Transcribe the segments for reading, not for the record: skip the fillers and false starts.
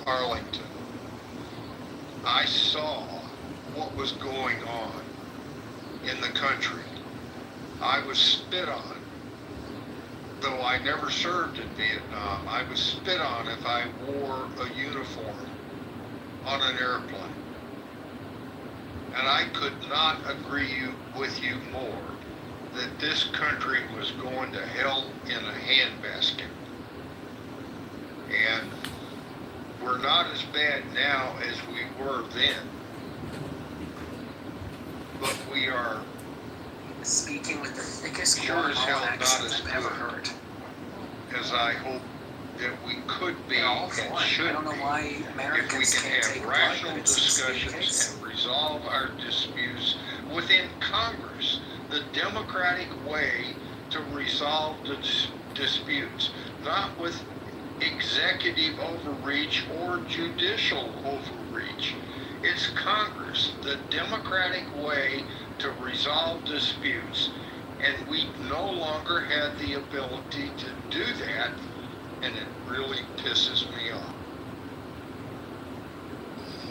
Arlington, I saw what was going on in the country. I was spit on. Though I never served in Vietnam, I was spit on if I wore a uniform on an airplane. And I could not agree with you more that this country was going to hell in a handbasket. And we're not as bad now as we were then. But we are speaking with the thickest sure as hell not as I've ever heard. As I hope that we could be and should I don't know why if we Americans can can't have take rational blood, but it seems to be the discussions case. and resolve our disputes within Congress, the democratic way to resolve the disputes, not with executive overreach or judicial overreach. It's Congress, the democratic way to resolve disputes, and we no longer had the ability to do that, and it really pisses me off.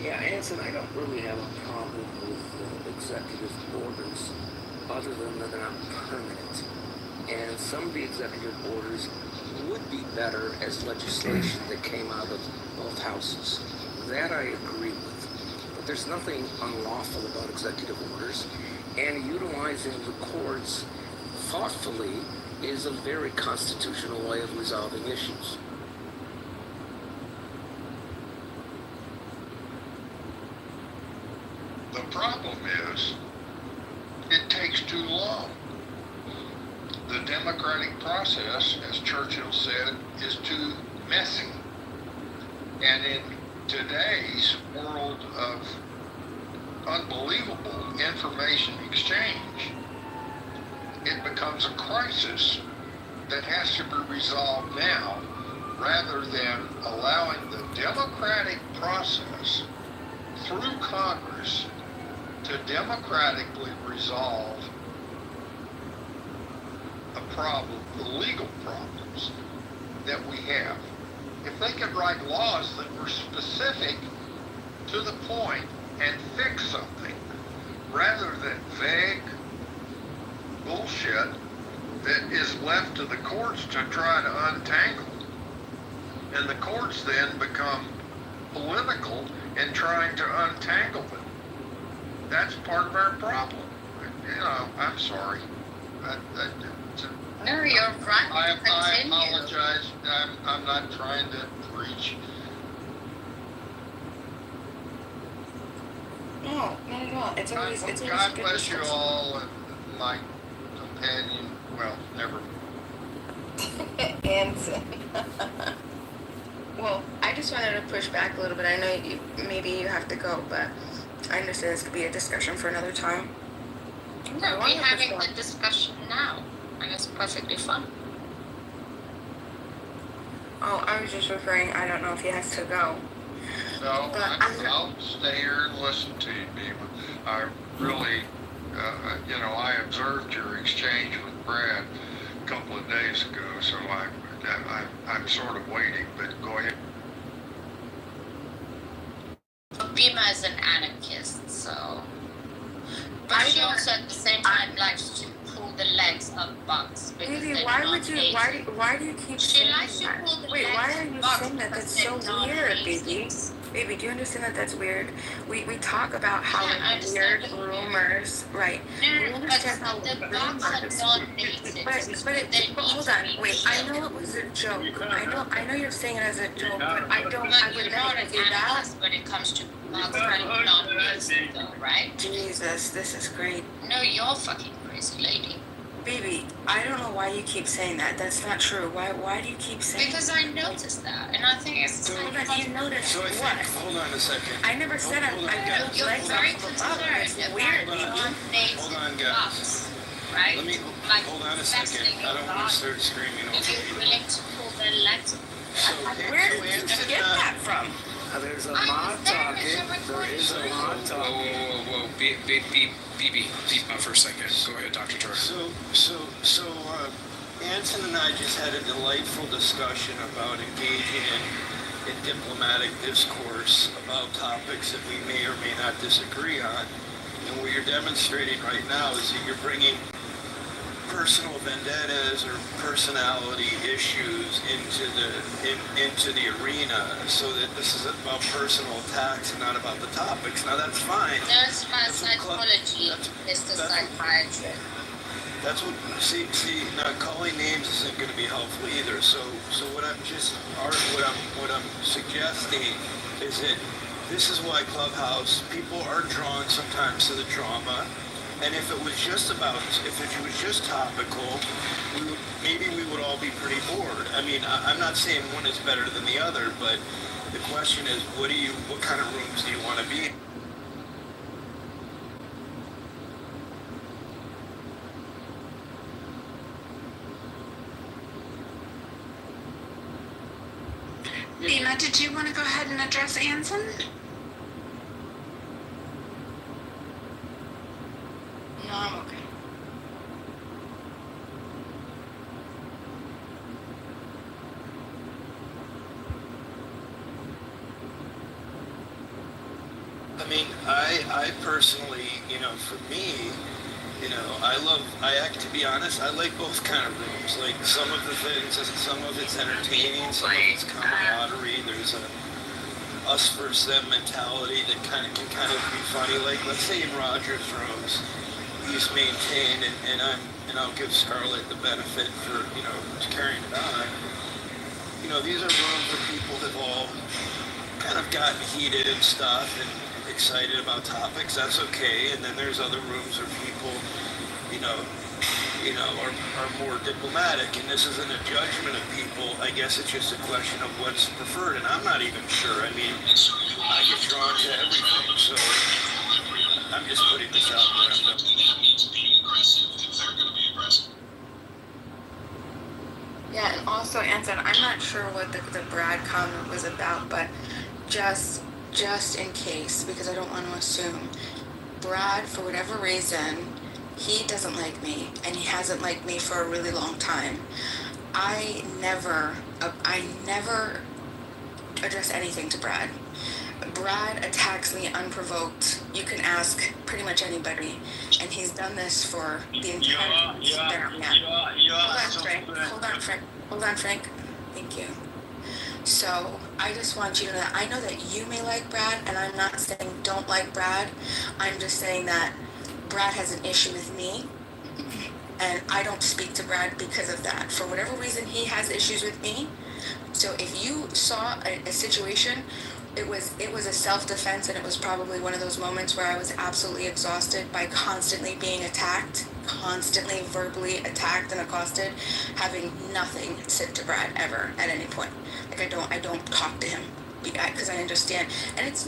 Yeah, Anson, I don't really have a problem with executive orders, other than that they're not permanent. And some of the executive orders would be better as legislation that came out of both houses. That I agree with. But there's nothing unlawful about executive orders, and utilizing the courts thoughtfully is a very constitutional way of resolving issues. The problem is, it takes too long. The democratic process, as Churchill said, is too messy. And in today's world of unbelievable information exchange, it becomes a crisis that has to be resolved now, rather than allowing the democratic process through Congress to democratically resolve a problem, the legal problems that we have. If they could write laws that were specific to the point and fix something, rather than vague bullshit that is left to the courts to try to untangle. And the courts then become political in trying to untangle them. That's part of our problem. You know, I'm sorry. No, you're right. I apologize. I'm not trying to preach. No, not at all. It's always God good bless you discussion. all, and my companion. Well, never. Anson. Well, I just wanted to push back a little bit. I know maybe you have to go, but I understand this could be a discussion for another time. No, we're having the discussion now, and it's perfectly fine. Oh, I was just referring, I don't know if he has to go. No, I'll stay here and listen to you, Neva. I really, I observed your exchange with Brad a couple of days ago, so I'm sort of waiting, but go ahead. Bima is an anarchist, so. But she also at the same time likes to pull the legs of bugs because Baby, they're why not would you? Asian. Why do you keep She saying likes to that? pull the Wait, why legs are of you bugs saying that? That's so because they're not weird, baby. racist. Baby, do you understand that that's weird? We talk about how Yeah, I like, understand weird that. rumors, right? We No, understand how but the bugs are rumors. non-native. But hold on, wait. I know it was a joke. I know you're saying it as a joke, but I But would you're never not an do that. anarchist when it comes to bugs that are non-native, though, right? Jesus, this is great. No, you're fucking crazy lady. Baby, I don't know why you keep saying that. That's not true. Why do you keep saying Because I noticed that, and I think it's Hold on, you noticed So I think, what? hold on a second. I never said I Hold on, pulled guys. you're legs very off of a bug. concerned That's about weird. non-native Hold on, guys. bugs, right? Let me Like hold on a second. infesting I don't your want to garden. start screaming If over you're you. willing to pull their legs off. So, Where did you get that from? there's a I mod understand talking. it's a There is a recording. mod talking. Whoa. Beep for a second. Go ahead, Dr. Tor. Anson and I just had a delightful discussion about engaging in in diplomatic discourse about topics that we may or may not disagree on. And what you're demonstrating right now is that you're bringing personal vendettas or personality issues into the arena, so that this is about personal attacks and not about the topics. Now that's fine. There's my That's what psychology, Mr. Psychiatrist. That's what, see, now calling names isn't going to be helpful either. So what I'm suggesting is that this is why Clubhouse people are drawn sometimes to the drama. And if it was just topical, maybe we would all be pretty bored. I mean, I'm not saying one is better than the other, but the question is, what kind of rooms do you want to be in? Bima, did you want to go ahead and address Anson? No, I'm okay. I mean, I personally, for me, to be honest, I like both kind of rooms. Like some of it's entertaining, some of it's camaraderie. There's a us versus them mentality that can kind of be funny. Like let's say in Roger's rooms, he's maintained, and I'll give Scarlett the benefit for carrying it on. These are rooms where people have all kind of gotten heated and stuff and excited about topics. That's okay. And then there's other rooms where people, are more diplomatic. And this isn't a judgment of people. I guess it's just a question of what's preferred. And I'm not even sure. I mean, I get drawn to everything. So I'm just putting this out there. Yeah, and also, Anson, I'm not sure what the Brad comment was about, but just in case, because I don't want to assume, Brad, for whatever reason, he doesn't like me, and he hasn't liked me for a really long time. I never address anything to Brad. Brad attacks me unprovoked. You can ask pretty much anybody, and he's done this for the entire Hold on, Frank. Thank you. So I just want you to know, I know that you may like Brad, and I'm not saying don't like Brad. I'm just saying that Brad has an issue with me, and I don't speak to Brad because of that. For whatever reason, he has issues with me. So if you saw a situation, it was a self-defense, and it was probably one of those moments where I was absolutely exhausted by constantly being attacked, constantly verbally attacked and accosted, having nothing said to Brad ever at any point. Like I don't talk to him because I understand, and it's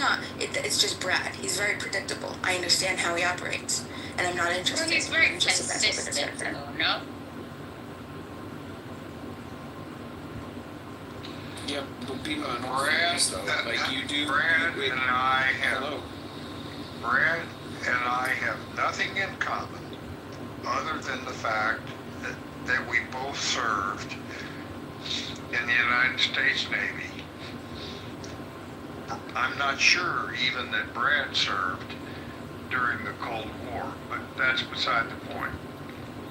just Brad. He's very predictable. I understand how he operates, and I'm not interested. Well, he's very in just a mess with consistent, it. though, no? Yep, but be my Brad, like you do. Brad with, and I hello. have nothing in common other than the fact that we both served in the United States Navy. I'm not sure even that Brad served during the Cold War, but that's beside the point.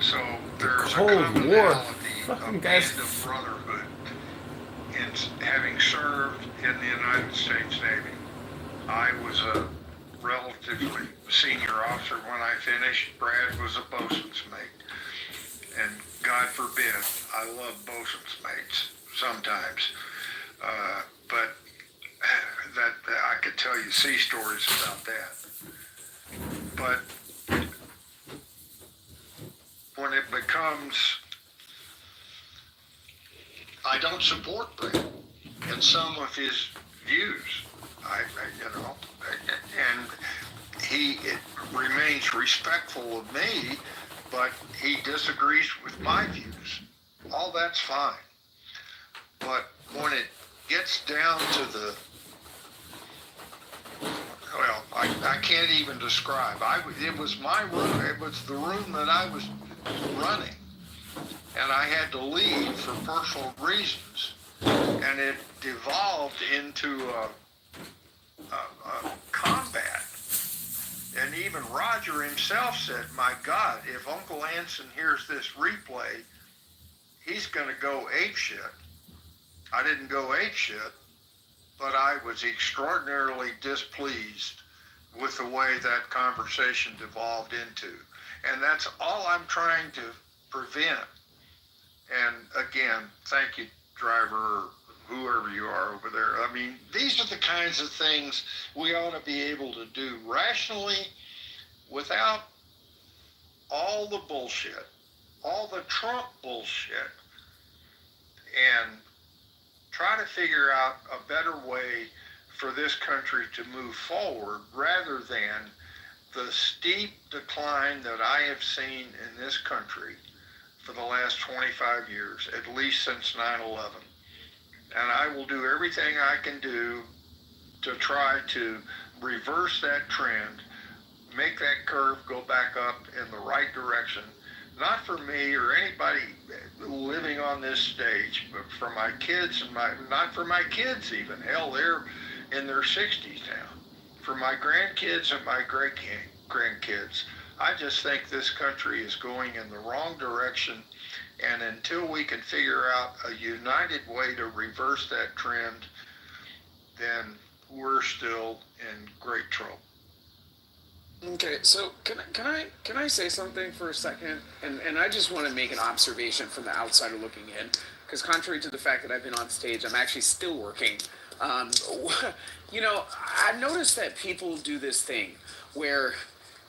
So there's a Cold War. commonality Fucking of guys. band of brotherhood in having served in the United States Navy. I was a relatively senior officer when I finished. Brad was a bosun's mate. And God forbid, I love bosun's mates sometimes. But that I could tell you sea stories about that. But when it becomes, I don't support Brad in some of his views. And he remains respectful of me, but he disagrees with my views. All that's fine. But when it gets down to I can't even describe. It was my room. It was the room that I was running. And I had to leave for personal reasons. And and it devolved into a combat. And even Roger himself said, my God, if Uncle Anson hears this replay, he's going to go apeshit. I didn't go apeshit, but I was extraordinarily displeased with the way that conversation devolved into. And that's all I'm trying to prevent. And again, thank you, driver, or whoever you are over there. I mean, these are the kinds of things we ought to be able to do rationally without all the bullshit, all the Trump bullshit, and try to figure out a better way for this country to move forward rather than the steep decline that I have seen in this country for the last 25 years, at least since 9/11. And I will do everything I can do to try to reverse that trend, make that curve go back up in the right direction, not for me or anybody living on this stage, but for my kids and not for my kids even. Hell, they're in their 60s now. For my grandkids and my great-grandkids. I just think this country is going in the wrong direction, and until we can figure out a united way to reverse that trend, then we're still in great trouble. Okay, so can I say something for a second? And I just want to make an observation from the outsider looking in, because contrary to the fact that I've been on stage, I'm actually still working. You know, I've noticed that people do this thing where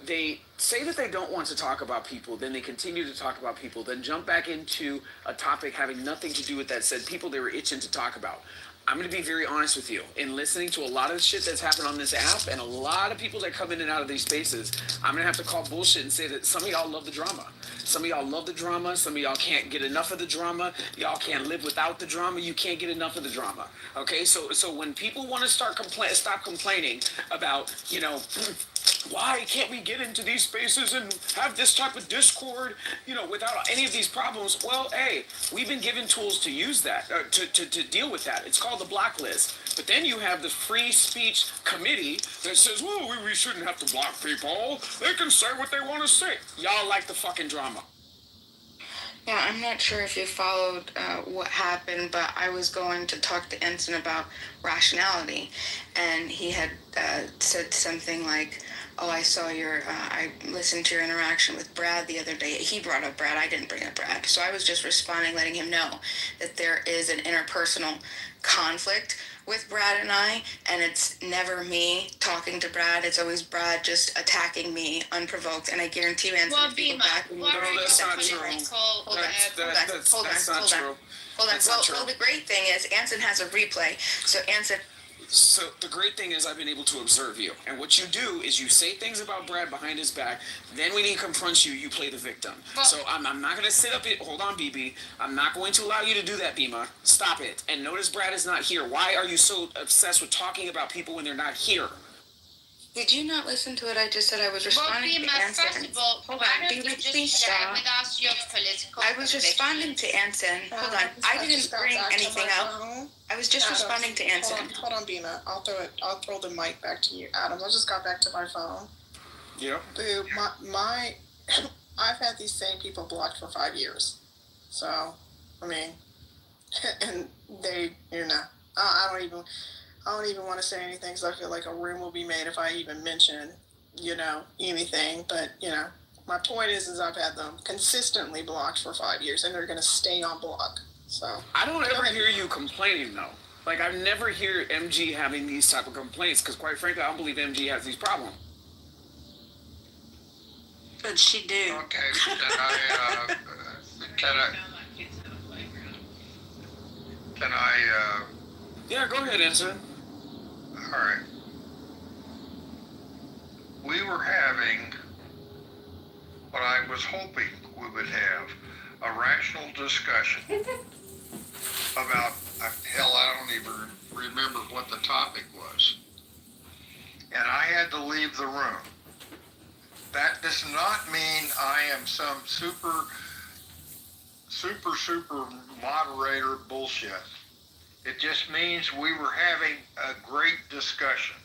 they say that they don't want to talk about people, then they continue to talk about people, then jump back into a topic having nothing to do with that said people they were itching to talk about. I'm going to be very honest with you. In listening to a lot of the shit that's happened on this app and a lot of people that come in and out of these spaces, I'm going to have to call bullshit and say that some of y'all love the drama. Some of y'all love the drama. Some of y'all can't get enough of the drama. Y'all can't live without the drama. You can't get enough of the drama. Okay? So when people want to stop complaining about, you know, why can't we get into these spaces and have this type of discord, you know, without any of these problems? Well, hey, we've been given tools to use that, to deal with that. It's called the blacklist. But then you have the free speech committee that says, well, we shouldn't have to block people. They can say what they want to say. Y'all like the fucking drama. Yeah, I'm not sure if you followed what happened, but I was going to talk to Ensign about rationality, and he had said something like, oh, I listened to your interaction with Brad the other day. He brought up Brad, I didn't bring up Brad. So I was just responding, letting him know that there is an interpersonal conflict with Brad and I, and it's never me talking to Brad. It's always Brad just attacking me unprovoked, and I guarantee you, Anson, Well, if you go Bima, back and you what go are your that's not true. political... Hold on. That's not true. Hold on. That's not true. Well, the great thing is Anson has a replay. So Anson, So the great thing is I've been able to observe you. And what you do is you say things about Brad behind his back. Then when he confronts you, you play the victim. Well, so I'm not going to sit up it. Hold on, BB. I'm not going to allow you to do that, Bima. Stop it. And notice Brad is not here. Why are you so obsessed with talking about people when they're not here? did you not listen to what I just said? I was well, responding Bima, to Anson. first of all, Hold why on, don't you BB, just please share stop. with us your political I was responding to Anson. Hold on. I didn't bring anything up. I was just responding to Anson. Hold on, Bima. I'll throw the mic back to you, Adams. I just got back to my phone. Yeah. Dude, I've had these same people blocked for 5 years. So, I mean, and they, you know, I don't even want to say anything because I feel like a room will be made if I even mention, you know, anything. But, you know, my point is I've had them consistently blocked for 5 years, and they're going to stay on block. So I don't ever hear you complaining, though. Like, I never hear MG having these type of complaints because, quite frankly, I don't believe MG has these problems. But she do. Okay, can I, Yeah, go ahead, Ensign. all right. We were having what I was hoping we would have, a rational discussion about, hell, I don't even remember what the topic was. And I had to leave the room. That does not mean I am some super moderator bullshit. It just means we were having a great discussion.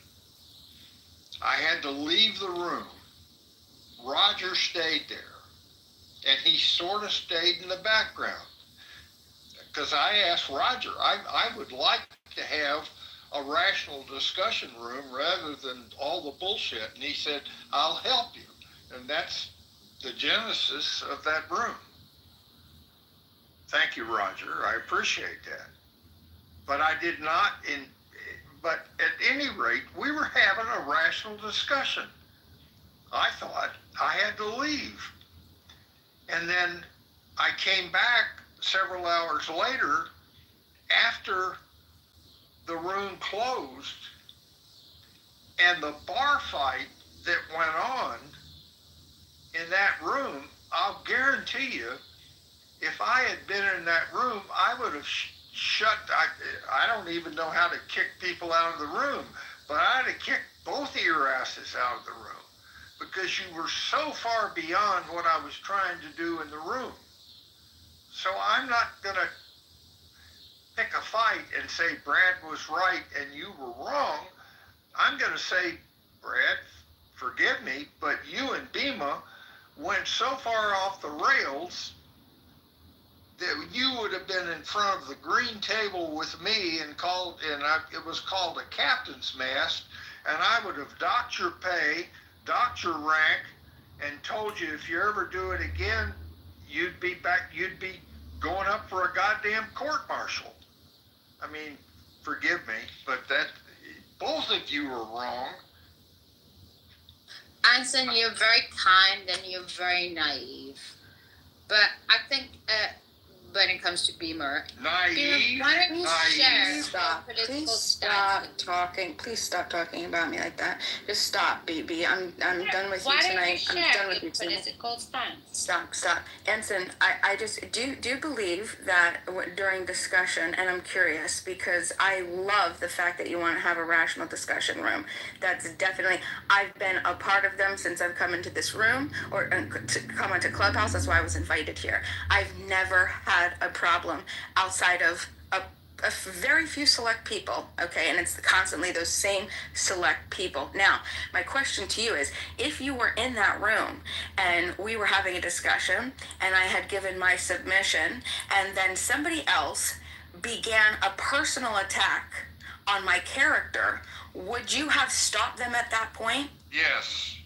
I had to leave the room. Roger stayed there, and he sort of stayed in the background. Because I asked Roger, I would like to have a rational discussion room rather than all the bullshit. And he said, I'll help you. And that's the genesis of that room. Thank you, Roger. I appreciate that. But I did not, but at any rate, we were having a rational discussion. I thought I had to leave. And then I came back several hours later after the room closed, and the bar fight that went on in that room, I'll guarantee you, if I had been in that room, I would have I don't even know how to kick people out of the room, but I'd have kicked both of your asses out of the room because you were so far beyond what I was trying to do in the room. So I'm not going to pick a fight and say Brad was right and you were wrong. I'm going to say, Brad, forgive me, but you and Bima went so far off the rails that you would have been in front of the green table with me and it was called a captain's mast, and I would have docked your pay, docked your rank, and told you if you ever do it again, you'd be going up for a goddamn court-martial. I mean, forgive me, but both of you are wrong. Anson, you're very kind and you're very naive. But I think when it comes to Beamer, Naive? why don't you share your Stop. political Please stance? stop talking. Please stop talking about me like that. Just stop, baby. I'm done with you Why don't you tonight. I'm share done with your you tonight. political stance? Stop. Ensign, I just do believe that during discussion, and I'm curious because I love the fact that you want to have a rational discussion room. That's definitely, I've been a part of them since I've come into this room or to come into Clubhouse. That's why I was invited here. I've never had a problem outside of a very few select people, okay, and it's constantly those same select people. Now, my question to you is, if you were in that room and we were having a discussion and I had given my submission and then somebody else began a personal attack on my character, would you have stopped them at that point? Yes.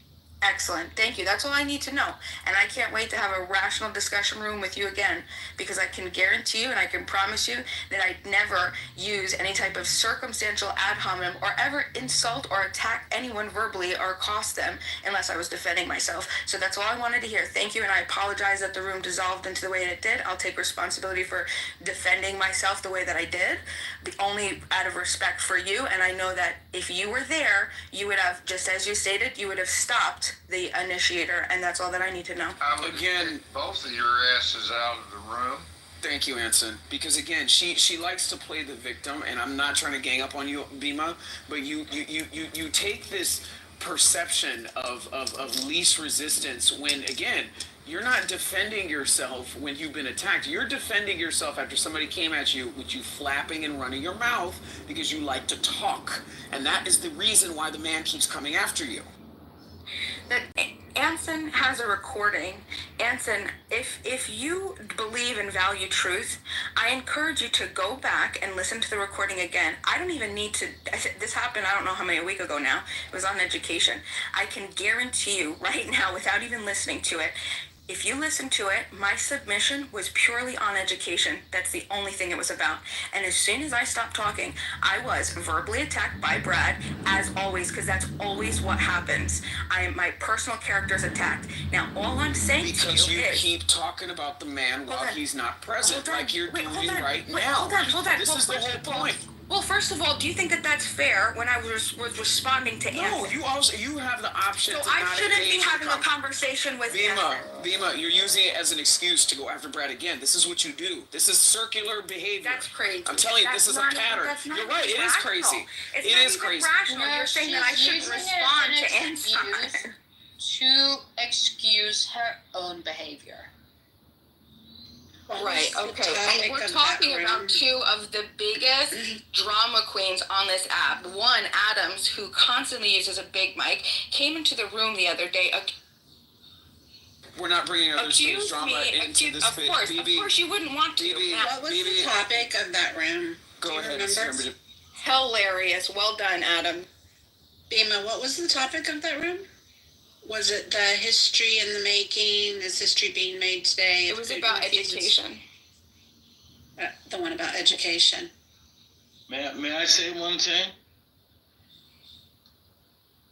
Excellent. Thank you. That's all I need to know. And I can't wait to have a rational discussion room with you again, because I can guarantee you and I can promise you that I'd never use any type of circumstantial ad hominem or ever insult or attack anyone verbally or accost them unless I was defending myself. So that's all I wanted to hear. Thank you. And I apologize that the room dissolved into the way it did. I'll take responsibility for defending myself the way that I did, only out of respect for you. And I know that if you were there, you would have, just as you stated, you would have stopped the initiator, and that's all that I need to know. I would again both of your asses out of the room. Thank you, Anson. Because again, she likes to play the victim, and I'm not trying to gang up on you, Bima, but you take this perception of least resistance when, again, you're not defending yourself when you've been attacked. You're defending yourself after somebody came at you with you flapping and running your mouth because you like to talk. And that is the reason why the man keeps coming after you. That Anson has a recording. Anson, if you believe and value truth, I encourage you to go back and listen to the recording again. I don't even need to, this happened, I don't know how many, a week ago now. It was on education. I can guarantee you right now, without even listening to it, if you listen to it, my submission was purely on education. That's the only thing it was about. And as soon as I stopped talking, I was verbally attacked by Brad, as always, because that's always what happens. My personal character is attacked. Now, all I'm saying because to you is... keep talking about the man while he's not present, like you're doing right now. Hold on. This is the whole point. Well, first of all, do you think that that's fair when I was responding to Anson? No, you have the option to I not shouldn't be engage having a conversation with Anson. Bima, you're using it as an excuse to go after Brad again. This is what you do. This is circular behavior. That's crazy. I'm telling you, this is a pattern. You're right, it is crazy. It is crazy. Rational. You're saying that I shouldn't respond to Anson. To excuse her own behavior. Right, okay. And we're talking about two of the biggest drama queens on this app. One, Adams, who constantly uses a big mic, came into the room the other day. We're not bringing other stage drama into this Of course, you wouldn't want to. What was the topic of that room? Go Do you ahead, remember? Hilarious. Well done, Adam. Bima, what was the topic of that room? Was it the history in the making? Is history being made today? It was about education. The one about education. May I say one thing?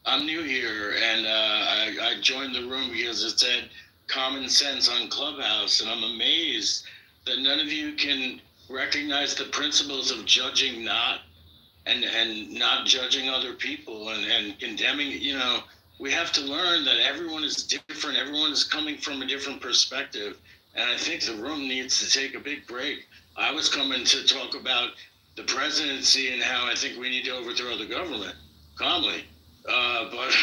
I'm new here, and I joined the room because it said common sense on Clubhouse, and I'm amazed that none of you can recognize the principles of judging not and not judging other people and condemning. You know, we have to learn that everyone is different. Everyone is coming from a different perspective, and I think the room needs to take a big break. I was coming to talk about the presidency and how I think we need to overthrow the government calmly. But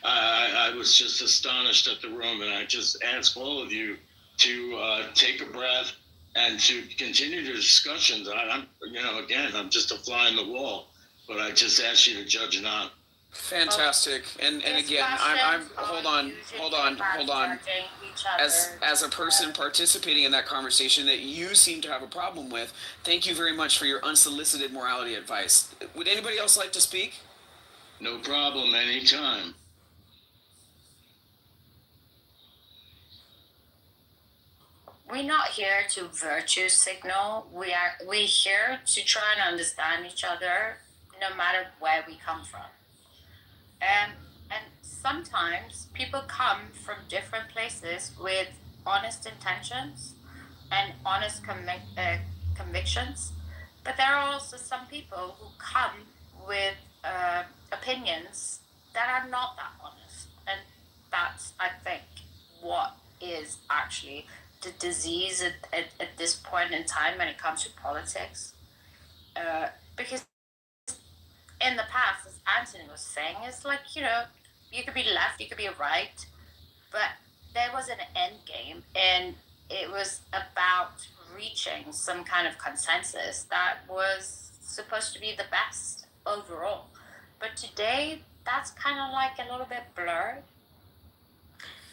I was just astonished at the room, and I just ask all of you to take a breath and to continue the discussions. I'm just a fly in the wall, but I just ask you to judge not. Fantastic. And again, I'm hold on. As a person participating in that conversation that you seem to have a problem with, thank you very much for your unsolicited morality advice. Would anybody else like to speak? No problem, anytime. We're not here to virtue signal. We're here to try and understand each other, no matter where we come from. And sometimes people come from different places with honest intentions and honest convictions, but there are also some people who come with opinions that are not that honest, and that's, I think, what is actually the disease at this point in time when it comes to politics, because in the past, as Anthony was saying, it's like, you know, you could be left, you could be right, but there was an end game, and it was about reaching some kind of consensus that was supposed to be the best overall. But today, that's kind of like a little bit blurred.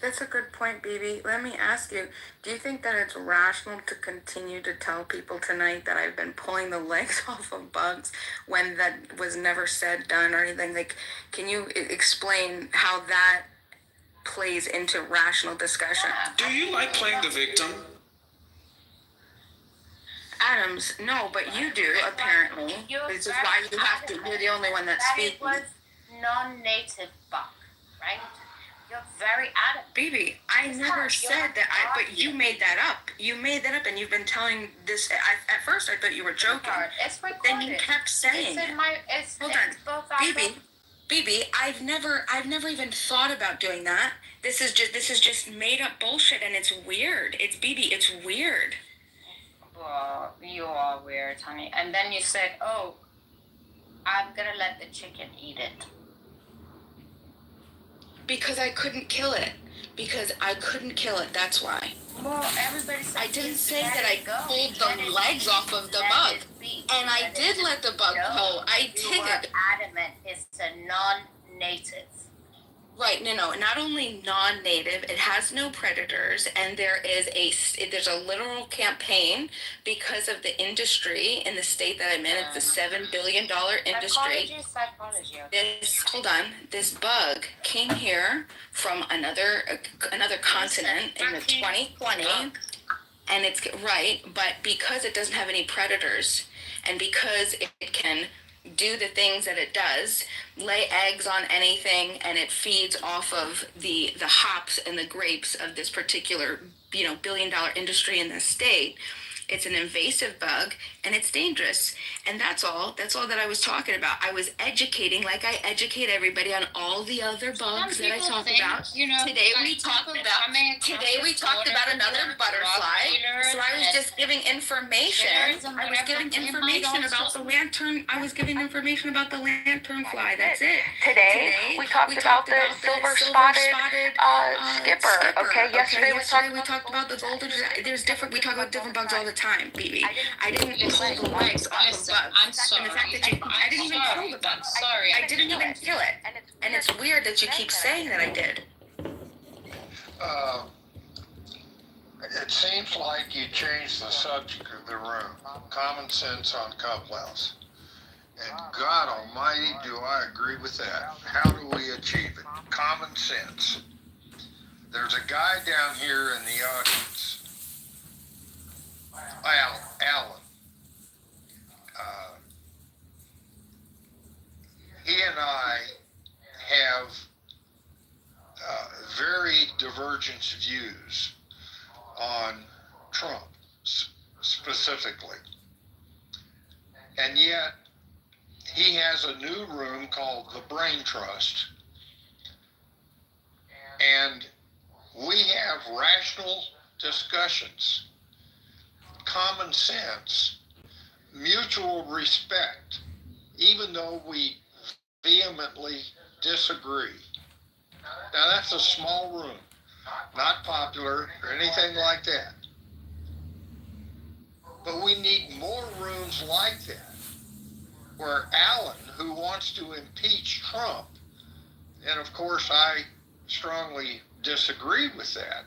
That's a good point, BB. Let me ask you, do you think that it's rational to continue to tell people tonight that I've been pulling the legs off of bugs when that was never said, done, or anything? Like, can you explain how that plays into rational discussion? Do you like playing the victim? Adams, no, but you do, apparently. This is why you have to, you're the only one that's speaking. It was non-native buck, right? You're very adamant. BB, I never said that, but you made that up. You made that up, and you've been telling this. At first, I thought you were joking. It's recorded. Then you kept saying it's in my, it's, Hold it's on, both our BB, I've never even thought about doing that. This is just made up bullshit, and it's weird. It's BB, it's weird. Well, you are weird, honey. And then you said, "Oh, I'm gonna let the chicken eat it." Because I couldn't kill it. That's why. Well, everybody said I didn't say that I pulled the legs off of the bug. And I did let the bug go. I did. You were adamant it's a non-native. Right, no. Not only non-native, it has no predators, and there's a literal campaign because of the industry in the state that I'm in. It's a $7 billion industry. This bug came here from another continent in the 2020, and it's right, but because it doesn't have any predators, and because it can do the things that it does, lay eggs on anything, and it feeds off of the hops and the grapes of this particular, $1 billion industry in the state. It's an invasive bug, and it's dangerous. And that's all. That's all that I was talking about. I was educating, like I educate everybody on all the other bugs that I talk about. Today we talked about another butterfly. So I was just giving information. I was giving information about the lantern. I was giving information about the lanternfly. That's it. Today we talked about the silver spotted skipper. Okay, yesterday we talked about the golden. There's different. We talk about different bugs all the time, BB. I didn't pull the legs off of bugs. I'm sorry. And the fact that I didn't even kill the bug. Sorry. I didn't even kill it. And it's weird that you keep saying that I did. It seems like you changed the subject of the room. Common sense on Clubhouse. And God Almighty, do I agree with that? How do we achieve it? Common sense. There's a guy down here in the audience, Alan. He and I have very divergent views on Trump specifically. And yet, he has a new room called the Brain Trust. And we have rational discussions, common sense, mutual respect, even though we vehemently disagree. Now that's a small room, not popular or anything like that. But we need more rooms like that, where Alan, who wants to impeach Trump, and of course I strongly disagree with that,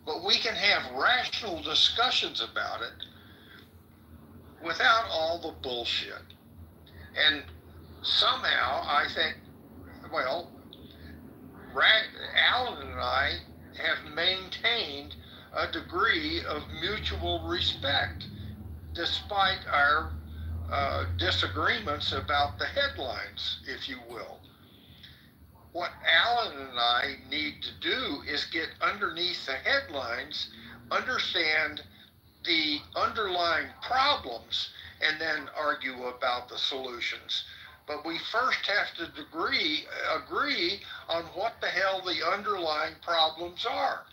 but we can have rational discussions about it without all the bullshit. And somehow I think, well, Alan and I have maintained a degree of mutual respect despite our disagreements about the headlines, if you will. What Alan and I need to do is get underneath the headlines, understand the underlying problems, and then argue about the solutions. But we first have to agree on what the hell the underlying problems are.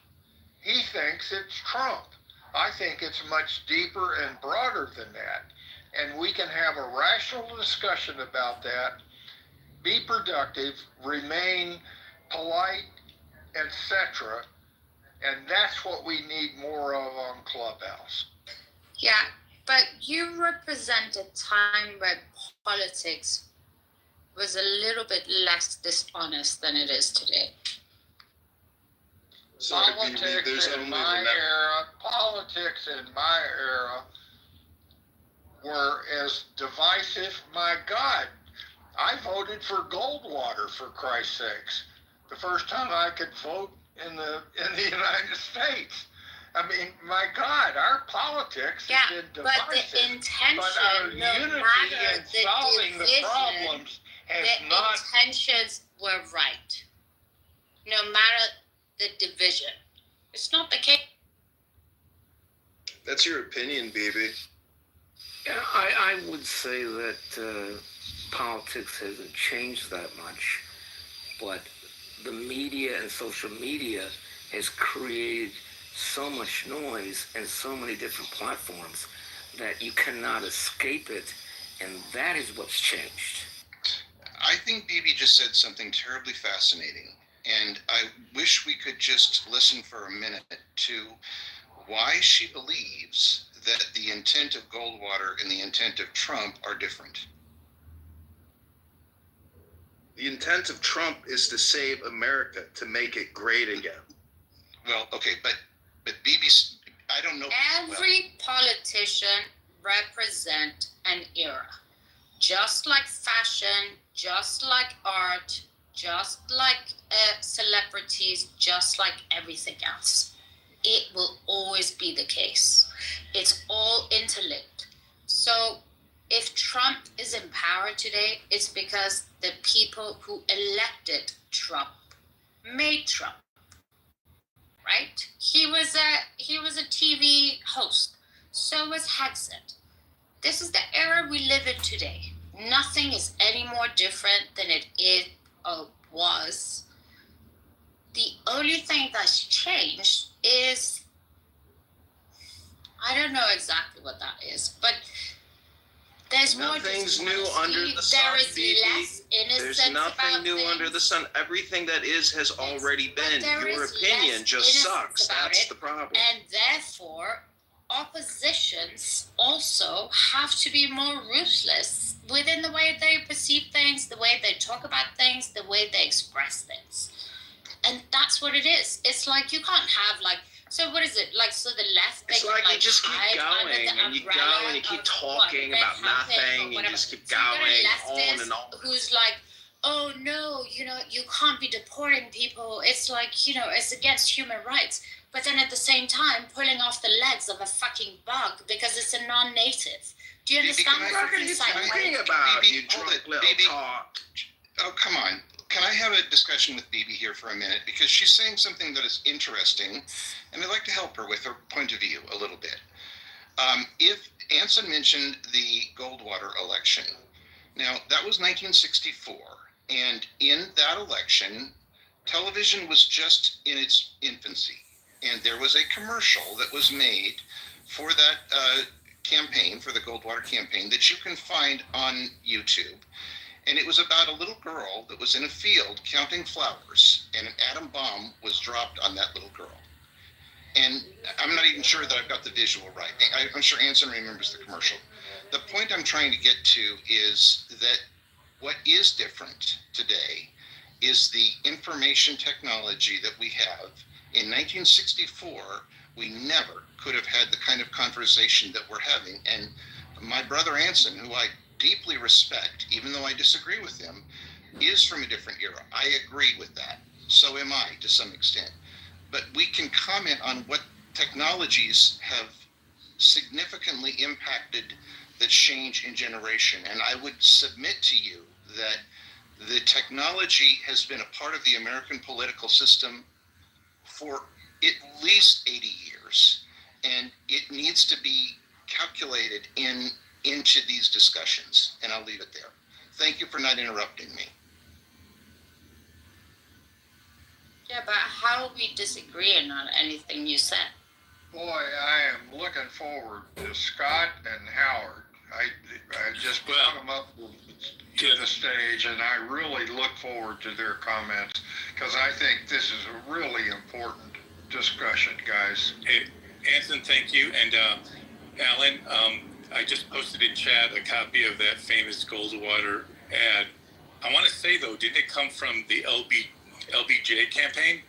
He thinks it's Trump. I think it's much deeper and broader than that. And we can have a rational discussion about that, be productive, remain polite, etc. And that's what we need more of on Clubhouse. Yeah, but you represent a time where politics was a little bit less dishonest than it is today. Politics in my era were as divisive. My God, I voted for Goldwater, for Christ's sakes. The first time I could vote in the United States. I mean, my God, our politics has been divisive. But the intention, but our no unity matter in the solving division, the problems has the not. intentions were right. No matter the division. It's not the case. That's your opinion, baby. Yeah, I would say that politics hasn't changed that much, but the media and social media has created so much noise and so many different platforms that you cannot escape it, and that is what's changed. I think Bibi just said something terribly fascinating, and I wish we could just listen for a minute to why she believes that the intent of Goldwater and the intent of Trump are different. The intent of Trump is to save America, to make it great again. Well, okay, but Bibi's, I don't know. Every politician represent an era. Just like fashion, just like art, just like celebrities, just like everything else. It will always be the case. It's all interlinked. So if Trump is in power today, it's because the people who elected Trump made Trump. Right? He was a TV host. So was Hexit. This is the era we live in today. Nothing is any more different than it was. The only thing that's changed is, I don't know exactly what that is, but there's more Nothing's new dishonesty. under the sun, There is BB. less innocence. There's nothing about new things. under the sun. Everything that is has already been. there Your is opinion less just innocence sucks. about That's it, the problem. And therefore, oppositions also have to be more ruthless within the way they perceive things, the way they talk about things, the way they express things. And that's what it is. It's like you can't have so what is it? So the left, they It's can, like you just keep hide under going the and you umbrella go and you keep of talking red about carpet or nothing. You whatever. just keep So you got a going leftist on and on. who's like, oh no, you can't be deporting people. It's it's against human rights. But then at the same time, pulling off the legs of a fucking bug because it's a non-native. Do you understand What what are you fucking talking about, you hold drunk it, little BB. talk? Oh, come on. Can I have a discussion with BB here for a minute? Because she's saying something that is interesting, and I'd like to help her with her point of view a little bit. If Anson mentioned the Goldwater election, now that was 1964, and in that election, television was just in its infancy, and there was a commercial that was made for that campaign, for the Goldwater campaign, that you can find on YouTube. And it was about a little girl that was in a field counting flowers, and an atom bomb was dropped on that little girl. And I'm not even sure that I've got the visual right. I'm sure Anson remembers the commercial. The point I'm trying to get to is that what is different today is the information technology that we have. In 1964, we never could have had the kind of conversation that we're having. And my brother Anson, who I deeply respect, even though I disagree with him, is from a different era. I agree with that. So am I, to some extent. But we can comment on what technologies have significantly impacted the change in generation. And I would submit to you that the technology has been a part of the American political system for at least 80 years. And it needs to be calculated into these discussions, and I'll leave it there. Thank you for not interrupting me. Yeah, but how are we disagreeing on anything you said? Boy, I am looking forward to Scott and Howard. I just put them up to the stage, and I really look forward to their comments, because I think this is a really important discussion, guys. Hey, Anson, thank you. And Alan, I just posted in chat a copy of that famous Goldwater ad. I want to say, though, didn't it come from the LBJ campaign?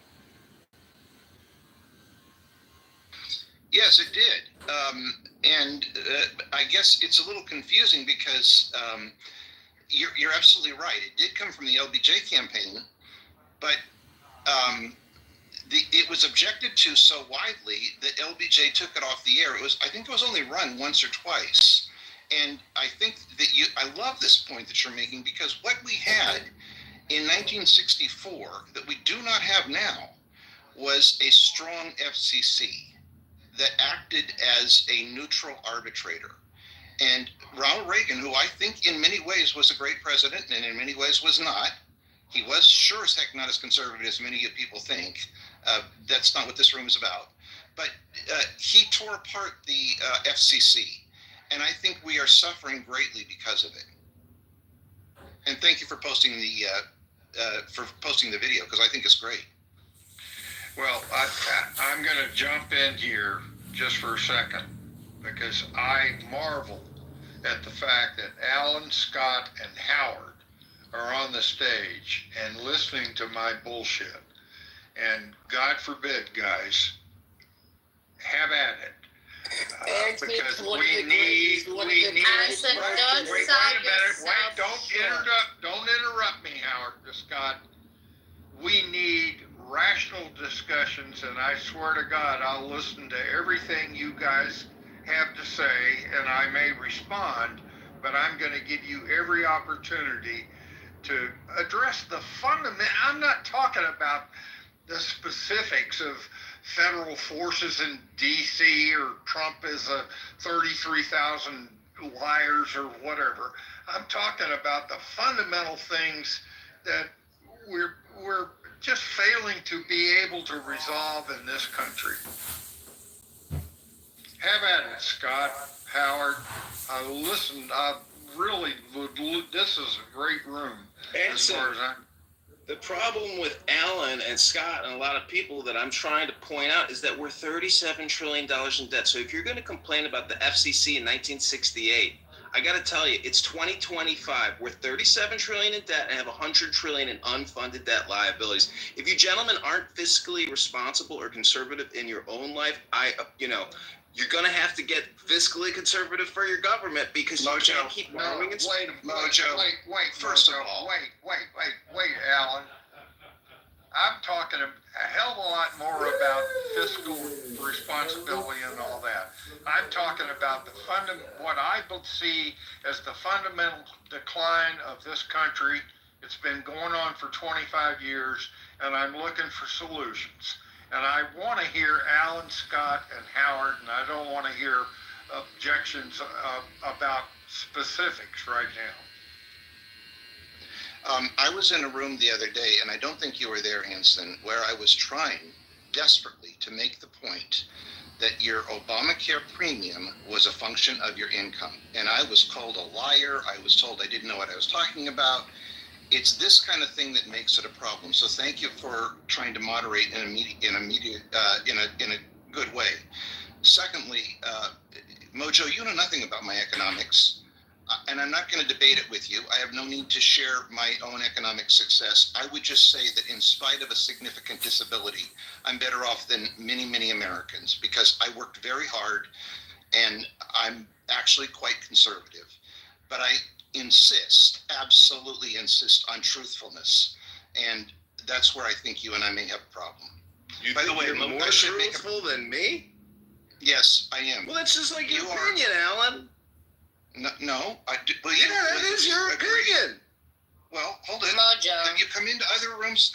Yes, it did. And I guess it's a little confusing because you're absolutely right. It did come from the LBJ campaign, but it was objected to so widely that LBJ took it off the air. I think it was only run once or twice. And I think that I love this point that you're making, because what we had in 1964 that we do not have now was a strong FCC that acted as a neutral arbitrator. And Ronald Reagan, who I think in many ways was a great president and in many ways was not, he was sure as heck not as conservative as many people think. That's not what this room is about. But he tore apart the FCC, and I think we are suffering greatly because of it. And thank you for posting the video, because I think it's great. Well, I'm going to jump in here just for a second, because I marvel at the fact that Alan, Scott, and Howard are on the stage and listening to my bullshit. And God forbid, guys, have at it. Because we need. Anson, don't Wait side a minute. yourself Wait, don't interrupt me, Howard, Scott. We need rational discussions, and I swear to God, I'll listen to everything you guys have to say, and I may respond, but I'm going to give you every opportunity to address the fundamental. I'm not talking about the specifics of federal forces in D.C. or Trump is a 33,000 liars or whatever. I'm talking about the fundamental things that we're just failing to be able to resolve in this country. Have at it, Scott, Howard. Listen, I really would. This is a great room. As far as I'm. The problem with Alan and Scott and a lot of people that I'm trying to point out is that we're $37 trillion in debt. So if you're going to complain about the FCC in 1968, I got to tell you, it's 2025. We're $37 trillion in debt and have $100 trillion in unfunded debt liabilities. If you gentlemen aren't fiscally responsible or conservative in your own life, you're going to have to get fiscally conservative for your government because you can't keep borrowing and Wait, first of all. Wait, Alan. I'm talking a hell of a lot more about fiscal responsibility and all that. I'm talking about what I see as the fundamental decline of this country. It's been going on for 25 years, and I'm looking for solutions. And I want to hear Alan, Scott, and Howard, and I don't want to hear objections about specifics right now. I was in a room the other day, and I don't think you were there, Hanson, where I was trying desperately to make the point that your Obamacare premium was a function of your income. And I was called a liar. I was told I didn't know what I was talking about. It's this kind of thing that makes it a problem. So thank you for trying to moderate in a good way. Secondly, Mojo, you know nothing about my economics, and I'm not going to debate it with you. I have no need to share my own economic success. I would just say that in spite of a significant disability, I'm better off than many, many Americans because I worked very hard, and I'm actually quite conservative. But I absolutely insist on truthfulness. And that's where I think you and I may have a problem. By the way, you're more truthful than me? Yes, I am. Well, that's just like your opinion, Alan. No, I do. Well, yeah, that is your opinion. Well, hold it. Mojo. Have you come into other rooms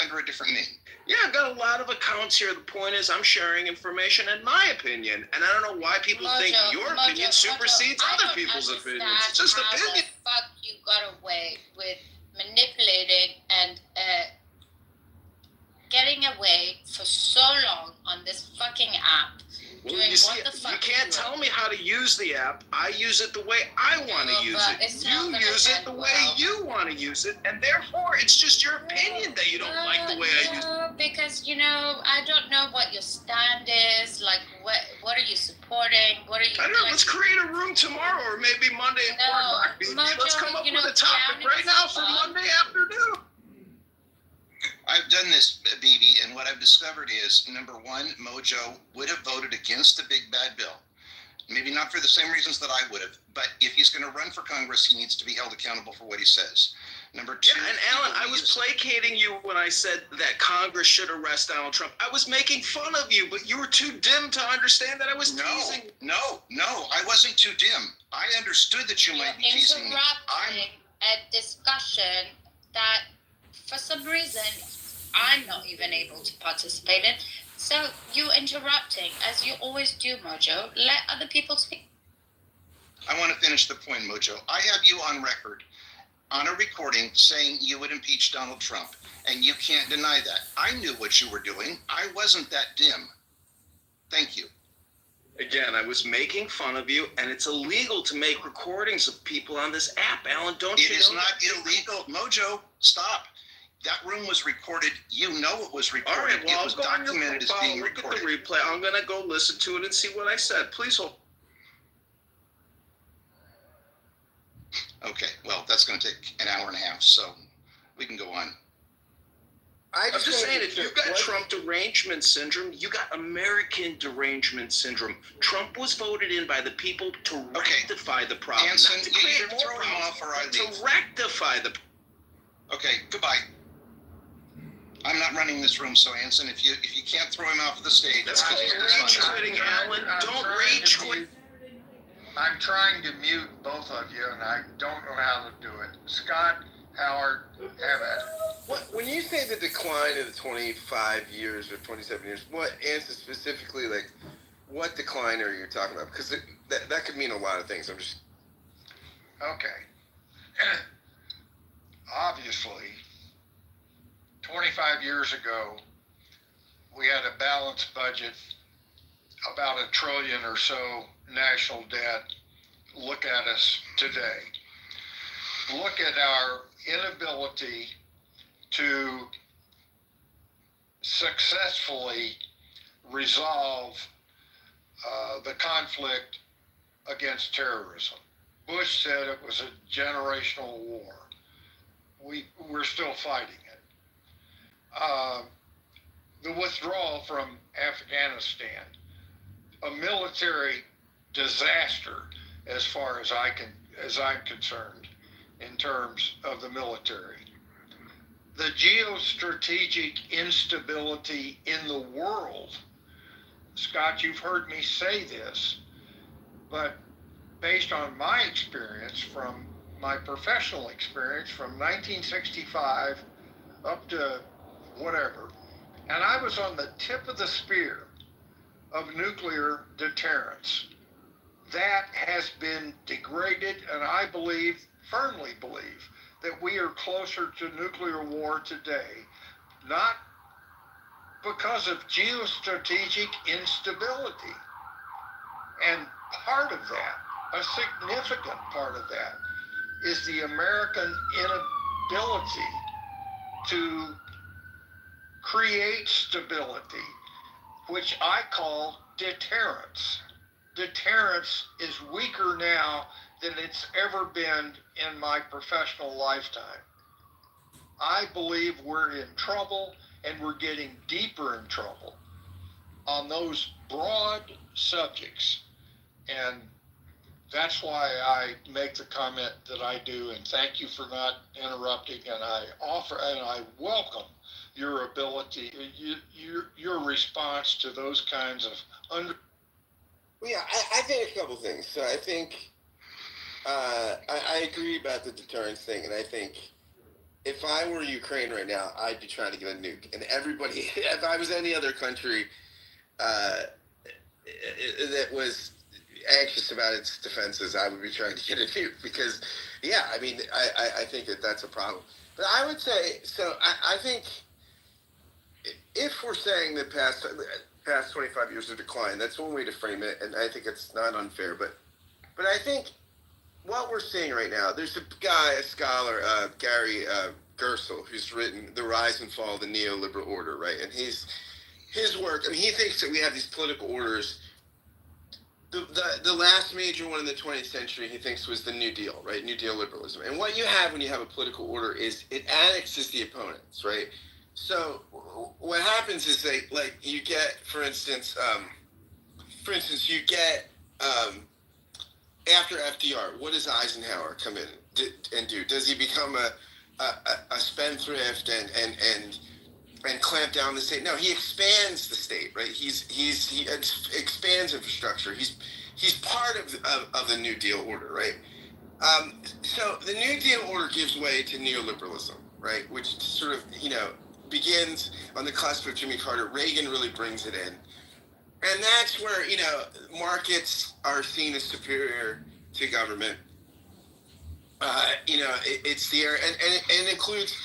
under a different name? Yeah, I've got a lot of accounts here. The point is I'm sharing information and my opinion. And I don't know why people think your opinion supersedes other people's opinions. It's just opinion. How the fuck you got away with manipulating and getting away for so long on this fucking app? Well, you can't tell me how to use the app. I use it the way I want to use it. You use it the way you want to use it, and therefore it's just your opinion that you don't like the way I use it. Because I don't know what your stand is. Like, what are you supporting? What are you? I don't know. Let's create a room tomorrow, or maybe Monday at 4 o'clock. Let's come up with a topic right now for Monday afternoon. I've done this, BB, and what I've discovered is, number one, Mojo would have voted against the big bad bill. Maybe not for the same reasons that I would have, but if he's going to run for Congress, he needs to be held accountable for what he says. Number two. Yeah, and Alan, I was placating you when I said that Congress should arrest Donald Trump. I was making fun of you, but you were too dim to understand that I was teasing. No, I wasn't too dim. I understood that you might be teasing me. Interrupting a discussion that, for some reason, I'm not even able to participate in. So you interrupting, as you always do, Mojo. Let other people speak. I want to finish the point, Mojo. I have you on record, on a recording, saying you would impeach Donald Trump, and you can't deny that. I knew what you were doing. I wasn't that dim. Thank you. Again, I was making fun of you, and it's illegal to make recordings of people on this app, Alan. Don't you know? It is not illegal. Mojo, stop. That room was recorded. You know it was recorded. All right, well, it was documented as being recorded. Look at the replay. I'm going to go listen to it and see what I said. Please hold. Okay, well, that's going to take an hour and a half, so we can go on. I'm just saying, if you've got Trump derangement syndrome, you got American derangement syndrome. Trump was voted in by the people to rectify the problem. Hanson, not to create either more throw him off or I leave. To rectify the. Okay, goodbye. I'm not running this room, so Hanson, if you can't throw him off the stage, that's rage quitting, Alan. Don't rage quit. I'm trying to mute both of you, and I don't know how to do it. Scott, Howard, have at it. when you say the decline of the 25 years or 27 years, what answer specifically, like, what decline are you talking about? Because that could mean a lot of things. I'm just... Okay. Obviously, 25 years ago, we had a balanced budget, about $1 trillion or so national debt. Look at us today. Look at our inability to successfully resolve the conflict against terrorism. Bush said it was a generational war. We're still fighting it. The withdrawal from Afghanistan, a military disaster as far as I'm concerned in terms of the military. The geostrategic instability in the world. Scott, you've heard me say this, but based on my experience, from my professional experience from 1965 up to whatever, and I was on the tip of the spear of nuclear deterrence. That has been degraded, and I firmly believe, that we are closer to nuclear war today, not because of geostrategic instability. And part of that, a significant part of that, is the American inability to create stability, which I call deterrence. Deterrence is weaker now than it's ever been in my professional lifetime. I believe we're in trouble, and we're getting deeper in trouble on those broad subjects. And that's why I make the comment that I do, and thank you for not interrupting, and I welcome your ability, your response to those kinds of Well, yeah, I think a couple things. So I think I agree about the deterrence thing, and I think if I were Ukraine right now, I'd be trying to get a nuke. And everybody, if I was any other country that was anxious about its defenses, I would be trying to get a nuke because, yeah, I mean, I think that's a problem. But I would say, so I think if we're saying the past 25 years of decline, that's one way to frame it, and I think it's not unfair. But I think what we're seeing right now, there's a scholar, Gary Gersel, who's written The Rise and Fall of the Neoliberal Order, right? And his work, I mean, he thinks that we have these political orders. The last major one in the 20th century, he thinks, was the New Deal, right? New Deal liberalism. And what you have when you have a political order is it annexes the opponents, right? So what happens is you get, for instance, you get after FDR, what does Eisenhower come in and do? Does he become a spendthrift and clamp down the state? No, he expands the state, right? He expands infrastructure. He's part of the New Deal order, right? So the New Deal order gives way to neoliberalism, right? Which sort of, begins on the cusp of Jimmy Carter. Reagan really brings it in. And that's where, markets are seen as superior to government. It's the area, and it includes,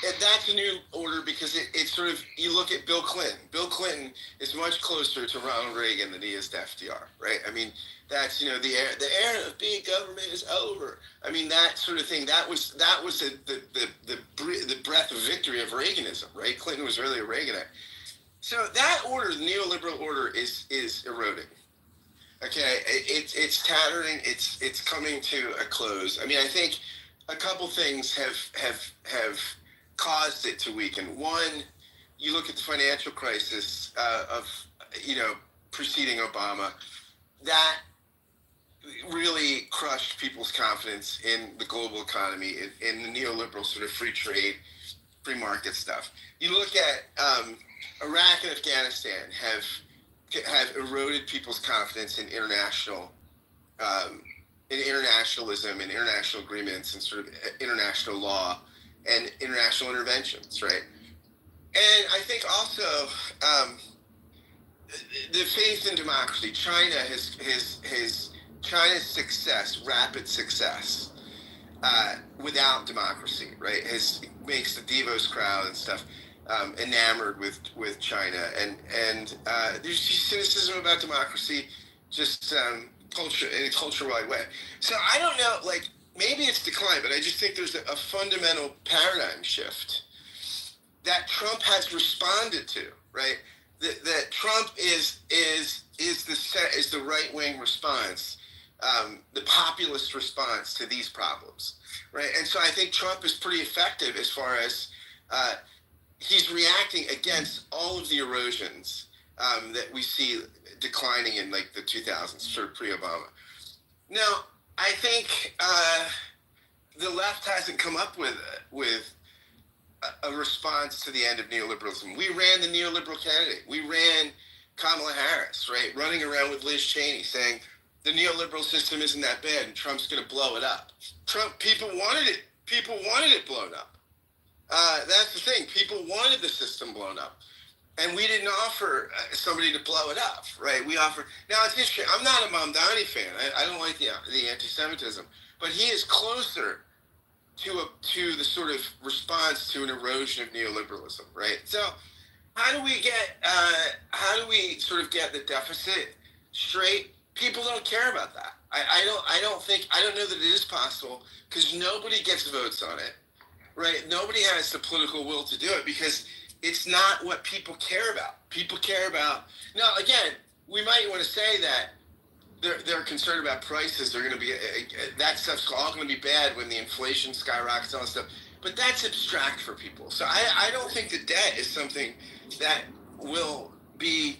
that's a new order because it's sort of, you look at Bill Clinton. Bill Clinton is much closer to Ronald Reagan than he is to FDR, right? I mean, that's, the era of big government is over. I mean, that sort of thing, that was the breath of victory of Reaganism, right? Clinton was really a Reaganite. So that order, the neoliberal order, is eroding. Okay, it's tattering. It's coming to a close. I mean, I think a couple things have caused it to weaken. One, you look at the financial crisis of preceding Obama, that really crushed people's confidence in the global economy, in the neoliberal sort of free trade, free market stuff. You look at Iraq and Afghanistan have eroded people's confidence in international, in internationalism and international agreements and sort of international law and international interventions, right? And I think also the faith in democracy. China has China's success, rapid success, without democracy, right? Makes the Davos crowd and stuff enamored with China, and there's just cynicism about democracy, just culture in a culture-wide way. So I don't know, like maybe it's declined, but I just think there's a fundamental paradigm shift that Trump has responded to, right? That Trump is the right wing response, the populist response to these problems, right? And so I think Trump is pretty effective as far as he's reacting against all of the erosions that we see declining in like the 2000s, sort of pre-Obama. Now, I think the left hasn't come up with a response to the end of neoliberalism. We ran the neoliberal candidate. We ran Kamala Harris, right, running around with Liz Cheney saying the neoliberal system isn't that bad and Trump's going to blow it up. People wanted it. People wanted it blown up. That's the thing. People wanted the system blown up. And we didn't offer somebody to blow it up, right? We offered. Now, it's interesting. I'm not a Mamdani fan. I don't like the anti-Semitism. But he is closer to the sort of response to an erosion of neoliberalism, right? So how do we sort of get the deficit straight? People don't care about that. I don't know that it is possible because nobody gets votes on it, right? Nobody has the political will to do it because it's not what people care about. People care about, now again, we might want to say that they're concerned about prices. They're going to be, that stuff's all going to be bad when the inflation skyrockets and all that stuff. But that's abstract for people. So I don't think the debt is something that will be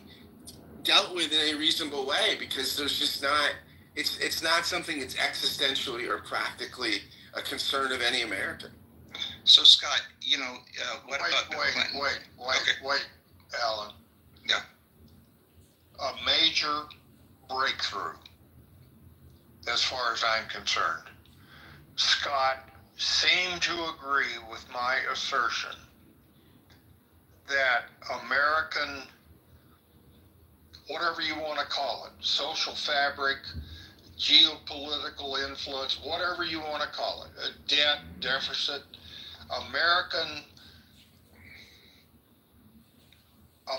dealt with in a reasonable way because there's just not, it's not something that's existentially or practically a concern of any American. So Scott, what wait, about wait, Alan. Yeah. A major breakthrough, as far as I'm concerned. Scott seemed to agree with my assertion that American, whatever you want to call it, social fabric, geopolitical influence, whatever you want to call it, a debt, deficit,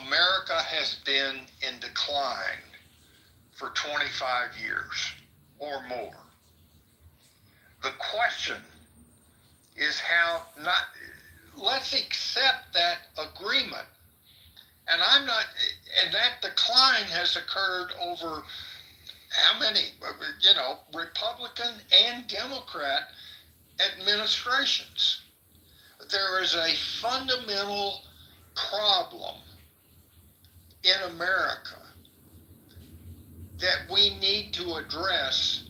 America has been in decline for 25 years or more. The question is let's accept that agreement. And that decline has occurred over how many, Republican and Democrat administrations. There is a fundamental problem in America that we need to address,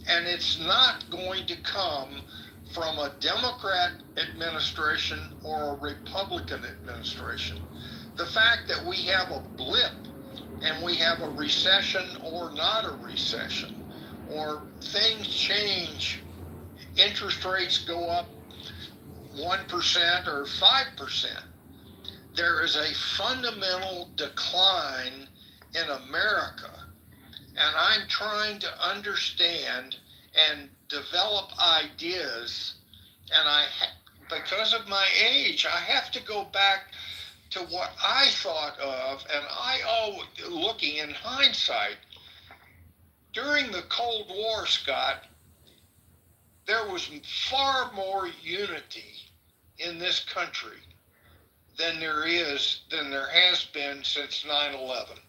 and it's not going to come from a Democrat administration or a Republican administration. The fact that we have a blip and we have a recession or not a recession, or things change, interest rates go up 1% or 5%. There is a fundamental decline in America. And I'm trying to understand and develop ideas. And because of my age, I have to go back to what I thought of, and looking in hindsight, during the Cold War, Scott, there was far more unity in this country than there has been since 9/11.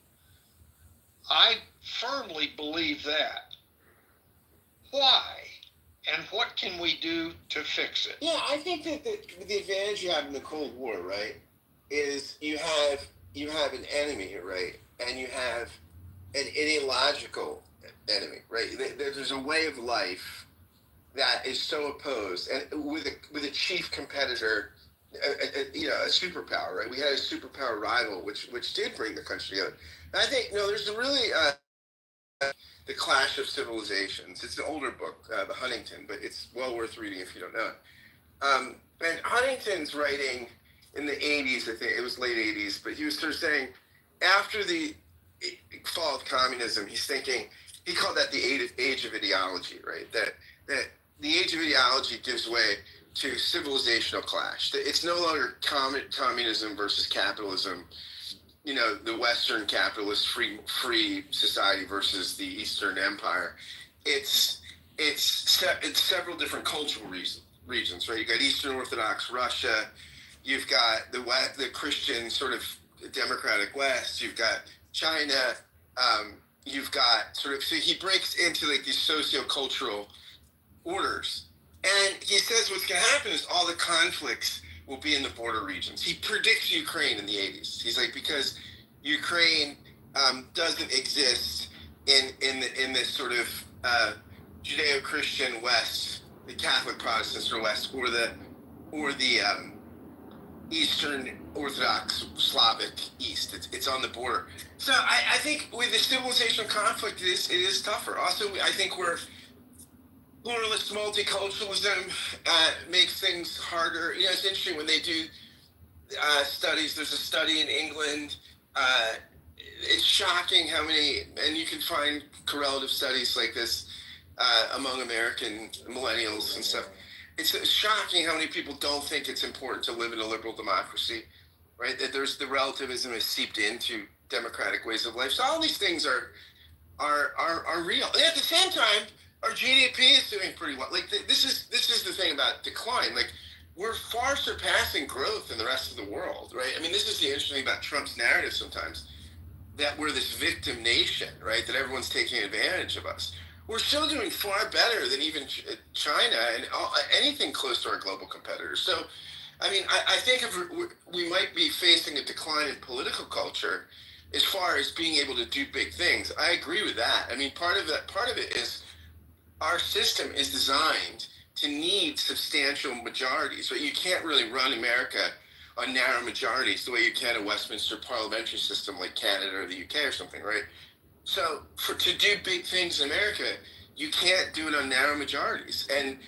I firmly believe that. Why? And what can we do to fix it? Yeah, I think that the advantage you have in the Cold War, right, is you have an enemy, right, and you have an ideological enemy, right? There's a way of life that is so opposed, and with a chief competitor, a superpower, right? We had a superpower rival, which did bring the country together. And I think there's a really The Clash of Civilizations. It's an older book, The Huntington, but it's well worth reading if you don't know it. Huntington's writing in the 80s, I think it was late 80s, but he was sort of saying after the fall of communism, he's thinking, he called that the age of ideology, right? That the age of ideology gives way to civilizational clash. It's no longer communism versus capitalism, you know, the Western capitalist free society versus the Eastern Empire. It's several different cultural regions, right? You got Eastern Orthodox Russia, you've got the Christian sort of democratic West, you've got China, you've got sort of, so he breaks into like these socio-cultural orders. And he says what's going to happen is all the conflicts will be in the border regions. He predicts Ukraine in the 80s. He's like, because Ukraine doesn't exist in this sort of Judeo-Christian West, the Catholic Protestants or West, or the Eastern Orthodox Slavic East. It's on the border. So I think with the civilizational conflict, it is tougher. Also, I think pluralist multiculturalism makes things harder. You know, it's interesting when they do studies. There's a study in England. It's shocking how many, and you can find correlative studies like this among American millennials and stuff. It's shocking how many people don't think it's important to live in a liberal democracy, right? That there's the relativism is seeped into democratic ways of life. So all these things are real. And at the same time, our GDP is doing pretty well. Like this is the thing about decline. Like we're far surpassing growth in the rest of the world, right? I mean, this is the interesting thing about Trump's narrative sometimes, that we're this victim nation, right? That everyone's taking advantage of us. We're still doing far better than even China and anything close to our global competitors. So, I mean, I think we might be facing a decline in political culture as far as being able to do big things. I agree with that. I mean, part of it is our system is designed to need substantial majorities, right? You can't really run America on narrow majorities the way you can a Westminster parliamentary system like Canada or the UK or something, right? So to do big things in America, you can't do it on narrow majorities. And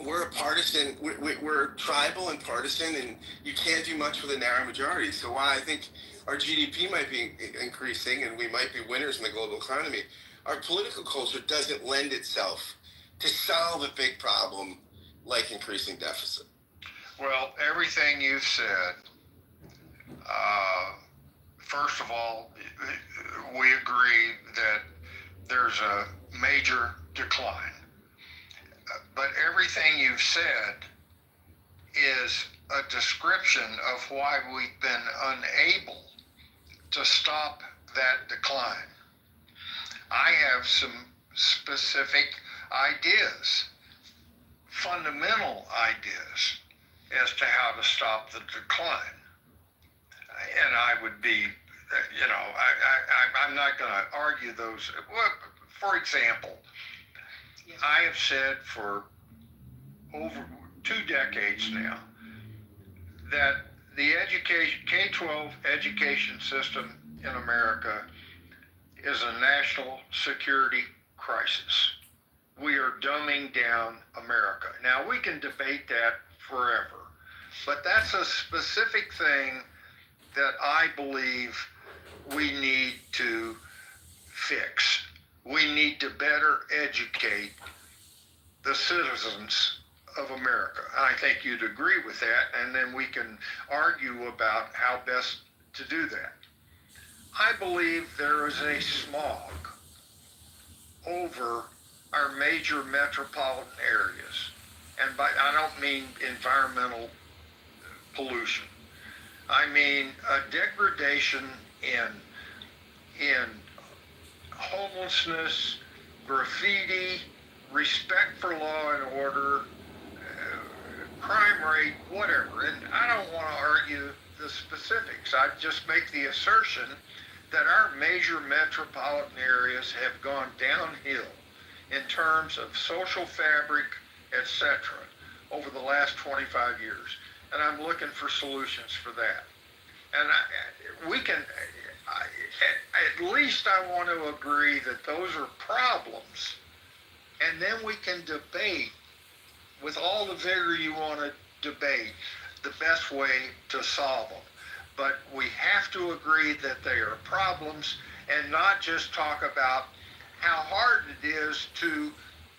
we're a partisan, we're tribal and partisan, and you can't do much with a narrow majority. So while I think our GDP might be increasing and we might be winners in the global economy, our political culture doesn't lend itself to solve a big problem like increasing deficit. Well, everything you've said, first of all, we agree that there's a major decline. But everything you've said is a description of why we've been unable to stop that decline. I have some specific ideas, fundamental ideas, as to how to stop the decline. And I would be, you know, I'm not going to argue those. For example, I have said for over 2 decades now that the K-12 education system in America is a national security crisis. We are dumbing down America. Now, we can debate that forever, but that's a specific thing that I believe we need to fix. We need to better educate the citizens of America. I think you'd agree with that, and then we can argue about how best to do that. I believe there is a smog over our major metropolitan areas. And I don't mean environmental pollution. I mean a degradation in homelessness, graffiti, respect for law and order, crime rate, whatever. And I don't want to argue the specifics. I just make the assertion that our major metropolitan areas have gone downhill in terms of social fabric, etc., over the last 25 years. And I'm looking for solutions for that. And at least I want to agree that those are problems. And then we can debate with all the vigor you want to debate the best way to solve them. But we have to agree that they are problems and not just talk about how hard it is to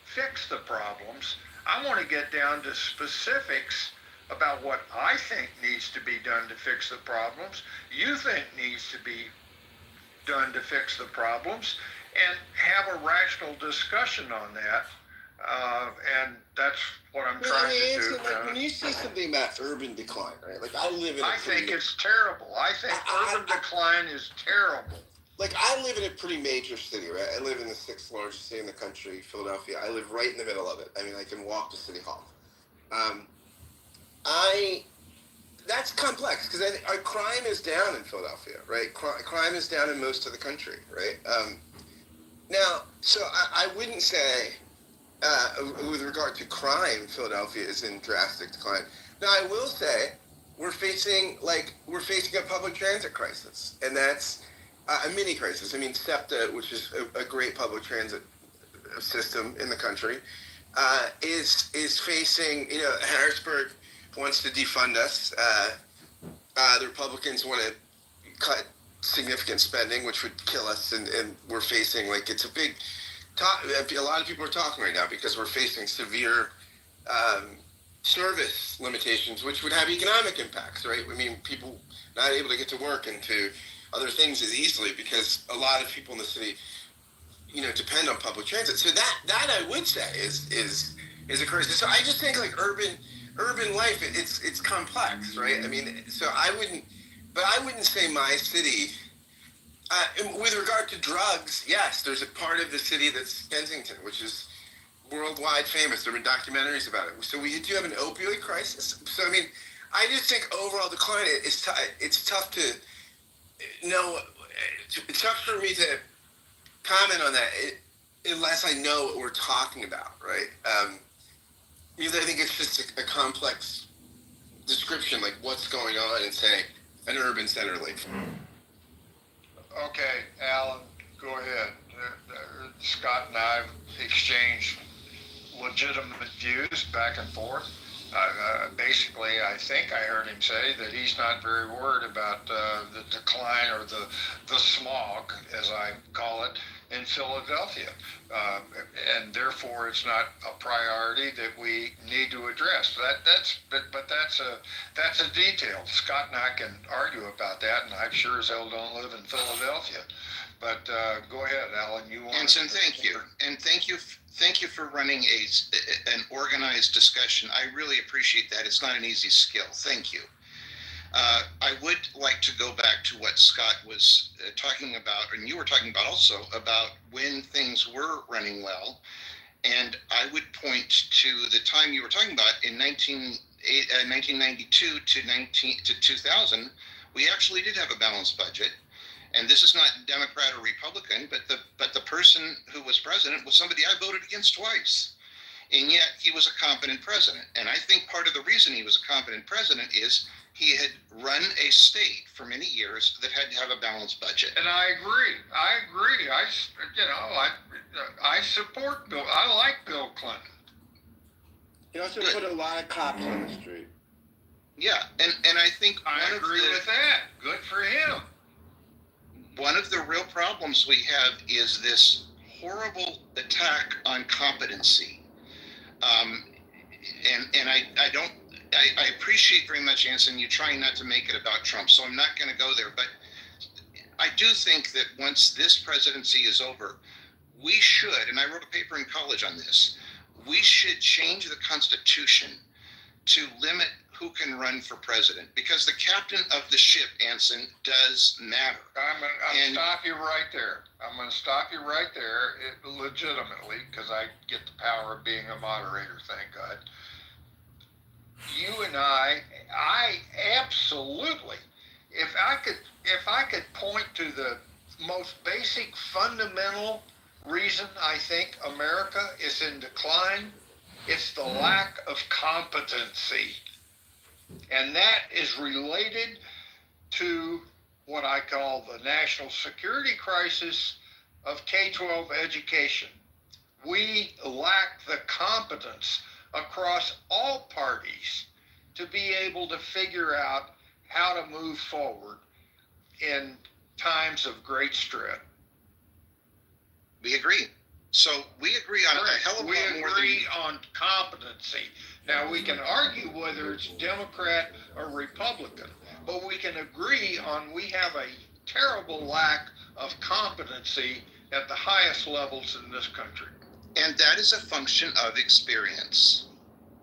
fix the problems. I want to get down to specifics about what I think needs to be done to fix the problems, you think needs to be done to fix the problems, and have a rational discussion on that. And that's what I'm trying to do. Like, when you say something about urban decline, right? Like, I live in I think it's terrible. I think urban decline is terrible. Like, I live in a pretty major city, right? I live in the 6th largest city in the country, Philadelphia. I live right in the middle of it. I mean, I can walk to City Hall. That's complex because our crime is down in Philadelphia, right? Crime is down in most of the country, right? Now, so I wouldn't say, with regard to crime, Philadelphia is in drastic decline. Now, I will say we're facing a public transit crisis, and that's a mini crisis. I mean, SEPTA, which is a great public transit system in the country, is facing, Harrisburg wants to defund us. The Republicans want to cut significant spending, which would kill us, and we're facing, it's a big a lot of people are talking right now because we're facing severe service limitations, which would have economic impacts, right? I mean, people not able to get to work and to other things as easily because a lot of people in the city, depend on public transit. So that I would say is a crisis. So I just think urban life, it's complex, right? I mean, so I wouldn't say my city. With regard to drugs, yes, there's a part of the city that's Kensington, which is worldwide famous. There have been documentaries about it. So we do have an opioid crisis. So, I mean, I just think overall decline, it's tough to know. It's tough for me to comment on that unless I know what we're talking about, right? Because I think it's just a complex description, like what's going on in, say, an urban center like. Okay, Alan, go ahead. Scott and I have exchanged legitimate views back and forth. Basically, I think I heard him say that he's not very worried about the decline or the smog, as I call it, in Philadelphia. And therefore, it's not a priority that we need to address. That's a detail. Scott and I can argue about that, and I sure as hell don't live in Philadelphia. But go ahead, Alan. You want? Anson, thank you, and thank you for running an organized discussion. I really appreciate that. It's not an easy skill. Thank you. I would like to go back to what Scott was talking about, and you were talking about also, about when things were running well. And I would point to the time you were talking about in 1992 to 2000, we actually did have a balanced budget. And this is not Democrat or Republican, but the person who was president was somebody I voted against twice. And yet he was a competent president. And I think part of the reason he was a competent president is he had run a state for many years that had to have a balanced budget. And I agree. I support Bill. I like Bill Clinton. He also put a lot of cops on the street. Yeah, and I think I agree with that. Good for him. One of the real problems we have is this horrible attack on competency. And I appreciate very much, Anson, you trying not to make it about Trump, so I'm not going to go there. But I do think that once this presidency is over, we should, and I wrote a paper in college on this, we should change the Constitution to limit who can run for president, because the captain of the ship, Anson, does matter. I'm going to stop you right there. Legitimately, because I get the power of being a moderator, thank God. You and I absolutely, if I could point to the most basic fundamental reason I think America is in decline, it's the lack of competency. And that is related to what I call the national security crisis of K-12 education. We lack the competence across all parties to be able to figure out how to move forward in times of great stress. We agree. So we agree on a hell of a lot more We than agree on competency. Now, we can argue whether it's Democrat or Republican, but we can agree on we have a terrible lack of competency at the highest levels in this country. And that is a function of experience.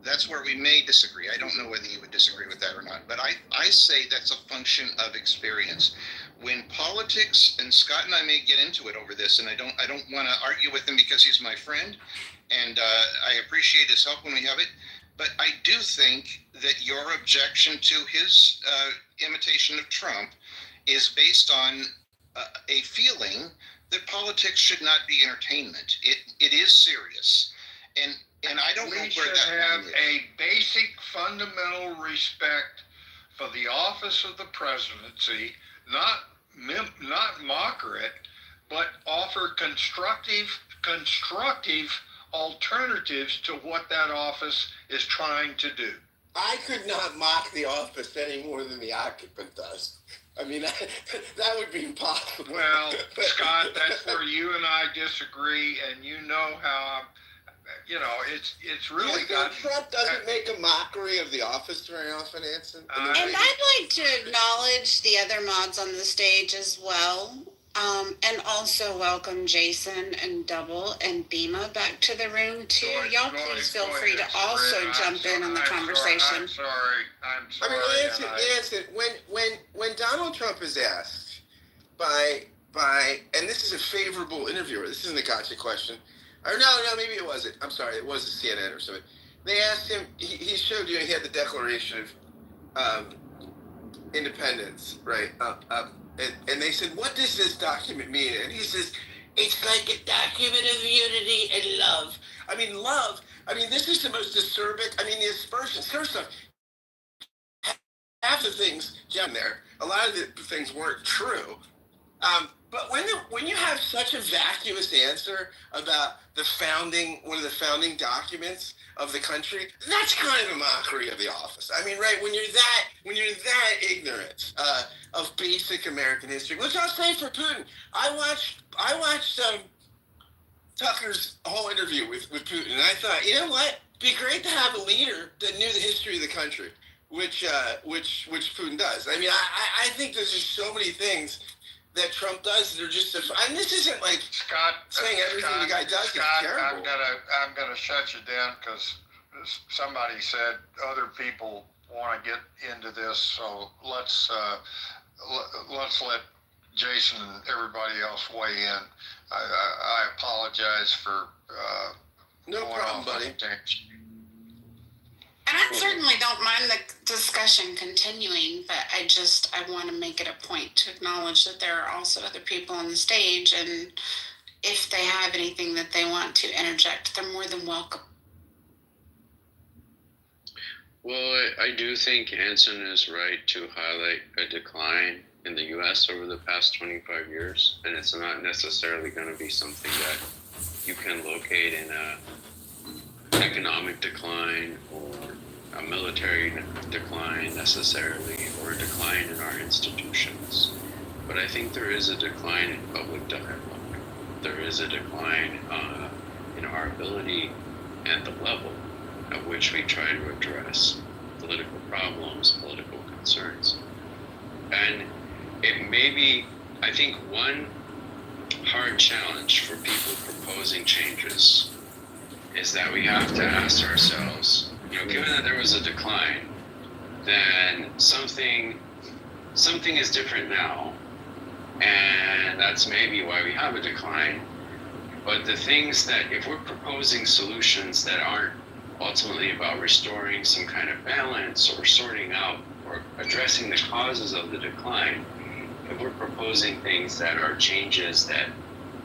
That's where we may disagree. I don't know whether you would disagree with that or not, but I say that's a function of experience. When politics, and Scott and I may get into it over this, and I don't want to argue with him because he's my friend, and I appreciate his help when we have it, but I do think that your objection to his imitation of Trump is based on a feeling that politics should not be entertainment. It is serious, and I don't know where that We should have a basic fundamental respect for the office of the presidency, not mocker it, but offer constructive alternatives to what that office is trying to do. I could not mock the office any more than the occupant does. I mean, that would be impossible. Well, Scott, that's where you and I disagree, and you know how it's really got. Trump doesn't make a mockery of the office very often, Anson. And I'd like to acknowledge the other mods on the stage as well. And also welcome Jason and Double and Bima back to the room too. Y'all please feel free to also jump in on the conversation. I'm sorry. I mean, Anson, when Donald Trump is asked by, and this is a favorable interviewer, this isn't a gotcha question, or no, maybe it wasn't. I'm sorry, it was a CNN or something. They asked him, he showed you, he had the Declaration of Independence, right, up. And they said, what does this document mean? And he says, it's like a document of unity and love. I mean, love. I mean, this is the most acerbic. I mean, the aspersions. First off, half the things down there, a lot of the things weren't true. But when you have such a vacuous answer about one of the founding documents of the country, that's kind of a mockery of the office. I mean, right? When you're that ignorant of basic American history, which I'll say for Putin, I watched Tucker's whole interview with Putin, and I thought, you know what? It'd be great to have a leader that knew the history of the country, which Putin does. I mean, I think there's just so many things that Trump does that are just, and this isn't like Scott saying everything the guy does is terrible. I'm gonna shut you down because somebody said other people want to get into this, so let's let Jason and everybody else weigh in. I apologize for no problem, buddy. And I certainly don't mind the discussion continuing, but I want to make it a point to acknowledge that there are also other people on the stage, and if they have anything that they want to interject, they're more than welcome. Well, I do think Anson is right to highlight a decline in the U.S. over the past 25 years, and it's not necessarily going to be something that you can locate in a economic decline or a military decline necessarily, or a decline in our institutions. But I think there is a decline in public dialogue. There is a decline in our ability and the level at which we try to address political problems, political concerns. And it may be, I think, one hard challenge for people proposing changes is that we have to ask ourselves, given that there was a decline, then something is different now, and that's maybe why we have a decline. But the things that, if we're proposing solutions that aren't ultimately about restoring some kind of balance or sorting out or addressing the causes of the decline, if we're proposing things that are changes that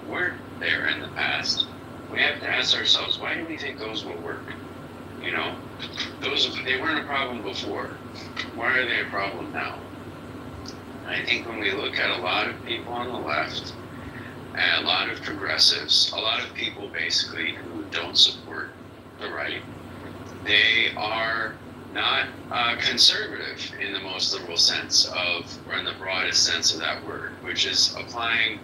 weren't there in the past, we have to ask ourselves, why do we think those will work? They weren't a problem before. Why are they a problem now? And I think when we look at a lot of people on the left, and a lot of progressives, a lot of people basically who don't support the right, they are not conservative in the most liberal sense of, or in the broadest sense of that word, which is applying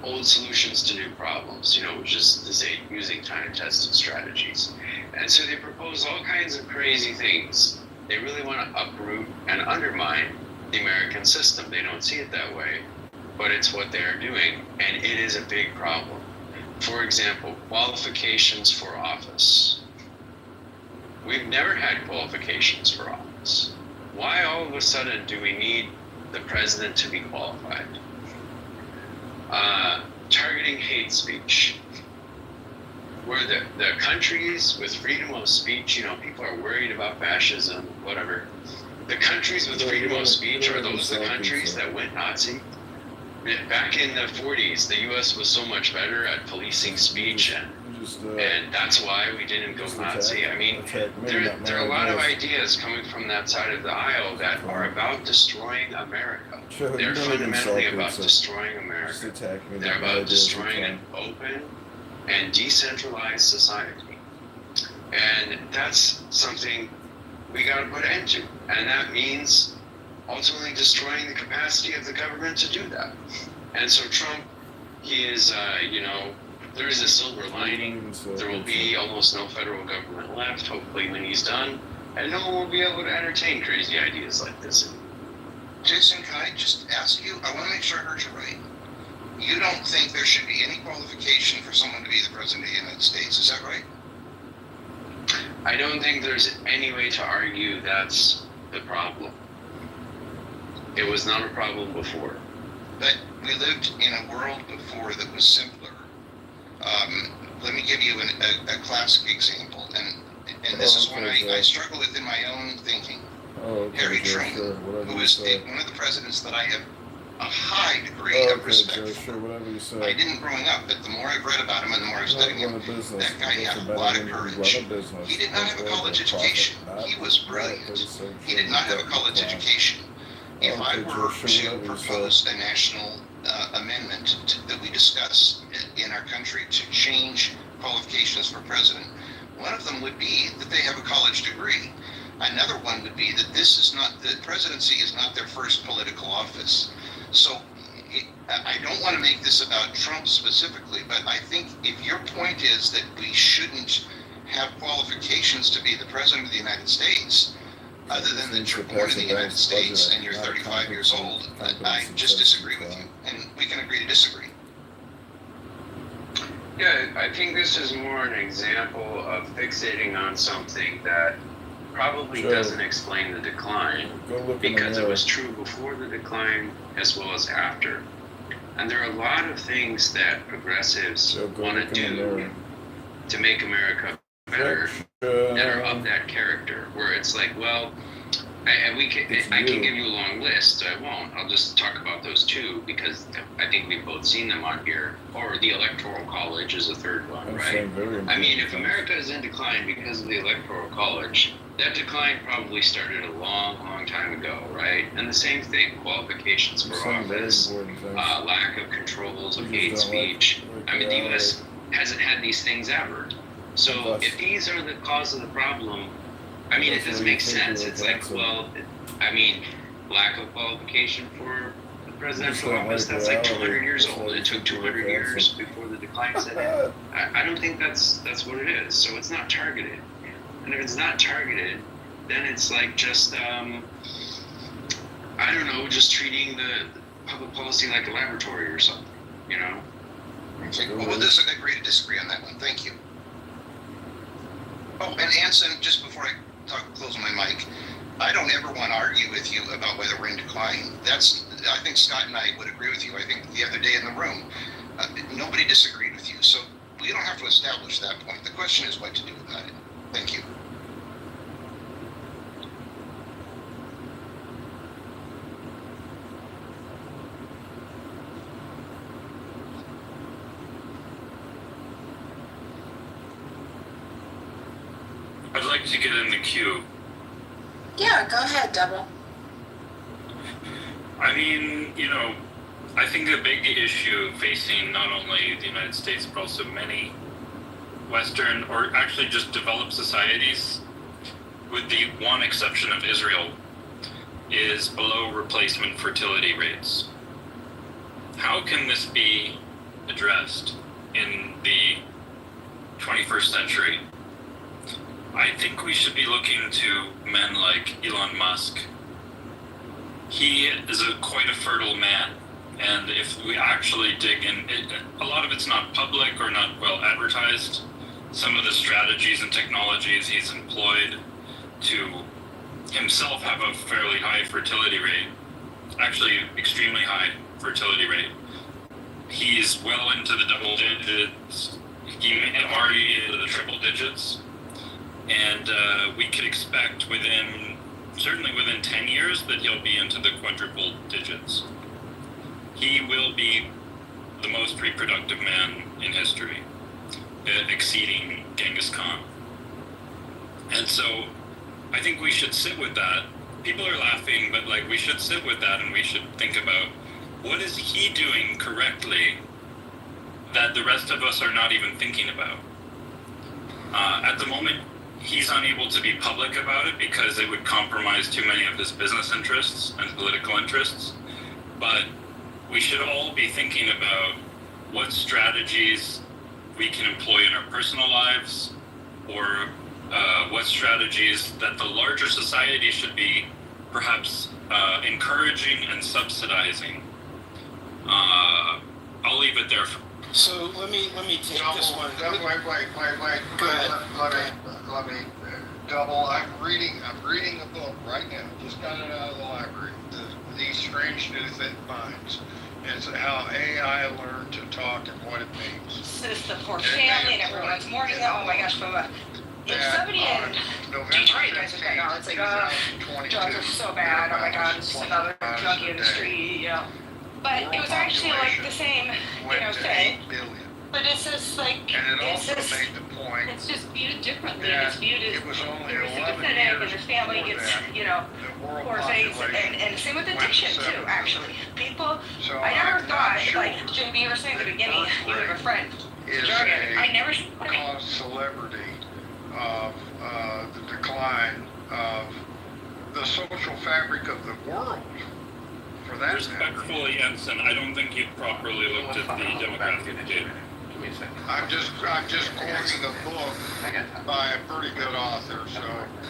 old solutions to new problems, which is to say using time-tested strategies. And so they propose all kinds of crazy things. They really want to uproot and undermine the American system. They don't see it that way, but it's what they're doing, and it is a big problem. For example, qualifications for office. We've never had qualifications for office. Why all of a sudden do we need the president to be qualified? Targeting hate speech. Where the countries with freedom of speech, people are worried about fascism, whatever. The countries with freedom of speech, are those the countries that went Nazi? Back in the 40s, the U.S. was so much better at policing speech, and that's why we didn't go Nazi. I mean, there are a lot of ideas coming from that side of the aisle that are about destroying America. They're fundamentally about destroying America. They're about destroying an open and decentralized society. And that's something we got to put an end to. And that means ultimately destroying the capacity of the government to do that. And so Trump, he is, there is a silver lining. There will be almost no federal government left, hopefully, when he's done. And no one will be able to entertain crazy ideas like this anymore. Jason, can I just ask you? I want to make sure I heard you right. You don't think there should be any qualification for someone to be the president of the United States, is that right? I don't think there's any way to argue that's the problem. It was not a problem before. But we lived in a world before that was simpler. Let me give you a classic example, and this is one I struggle with in my own thinking. Harry Truman, who is one of the presidents that I have a high degree of respect for. I didn't growing up, but the more I've read about him and the more I've studied him, that guy had a lot of courage. He did not have a college education. He was brilliant. He did not have a college education. If I were to propose a national amendment that we discuss in our country to change qualifications for president, one of them would be that they have a college degree. Another one would be that the presidency is not their first political office. So I don't want to make this about Trump specifically, but I think if your point is that we shouldn't have qualifications to be the president of the United States, other than that you're born in the United States and you're 35 years old, I just disagree with you. And we can agree to disagree. Yeah, I think this is more an example of fixating on something that probably doesn't explain the decline, because it was true before the decline as well as after. And there are a lot of things that progressives want to do to make America better that are of that character, where it's like, well, I can give you a long list, so I won't. I'll just talk about those two because I think we've both seen them on here. Or the Electoral College is a third one, right? I mean, if America is in decline because of the Electoral College, that decline probably started a long, long time ago, right? And the same thing, qualifications for office, lack of controls of hate speech. I mean, the U.S. hasn't had these things ever. So if these are the cause of the problem, I mean, it doesn't make sense. It's like, well, I mean, lack of qualification for the presidential office, that's like 200 years old. It took 200 years before the decline set in. I don't think that's what it is. So it's not targeted. And if it's not targeted, then it's like just, I don't know, just treating the public policy like a laboratory or something, Okay, well, we'll agree to disagree on that one. Thank you. Oh, and Anson, just before I close my mic, I don't ever want to argue with you about whether we're in decline. I think Scott and I would agree with you. I think the other day in the room, nobody disagreed with you. So we don't have to establish that point. The question is what to do about it. Thank you. I'd like to get in the queue. Yeah, go ahead, Double. I mean, I think the big issue facing not only the United States, but also many Western or actually just developed societies with the one exception of Israel, is below replacement fertility rates. How can this be addressed in the 21st century? I think we should be looking to men like Elon Musk. He is quite a fertile man, and if we actually dig in, a lot of it's not public or not well advertised. Some of the strategies and technologies he's employed to himself have a fairly high fertility rate, actually extremely high fertility rate. He's well into the double digits, he may have already into the triple digits, and we could expect certainly within 10 years that he'll be into the quadruple digits. He will be the most reproductive man in history, exceeding Genghis Khan. And so I think we should sit with that. People are laughing, but we should sit with that and we should think about what is he doing correctly that the rest of us are not even thinking about. At the moment, he's unable to be public about it because it would compromise too many of his business interests and political interests. But we should all be thinking about what strategies we can employ in our personal lives, or what strategies that the larger society should be perhaps encouraging and subsidizing. I'll leave it there. So let me take this one. Wait. Go ahead. Let me double. I'm reading a book right now. Just got it out of the library. These Strange New Minds. It's how AI learned to talk and what it means. It's the poor family and everyone's mourning that. Oh my gosh, if somebody in Detroit guys are going on, it's like, drugs are so bad. Oh my god, it's just another drug industry, But it was actually the same, thing. But it's just and it also made the point. It's just viewed differently. It's viewed as it was only you're 11 sympathetic, and years the family gets, poor things, and same with addiction too. Actually, people. So I never thought, sure Jimmy, you were saying at the beginning, you have a friend. Is I never caused celebrity of the decline of the social fabric of the world. For that Respectfully, Ensign, I don't think you've properly looked at the demographic data. I'm just quoting a book by a pretty good author, so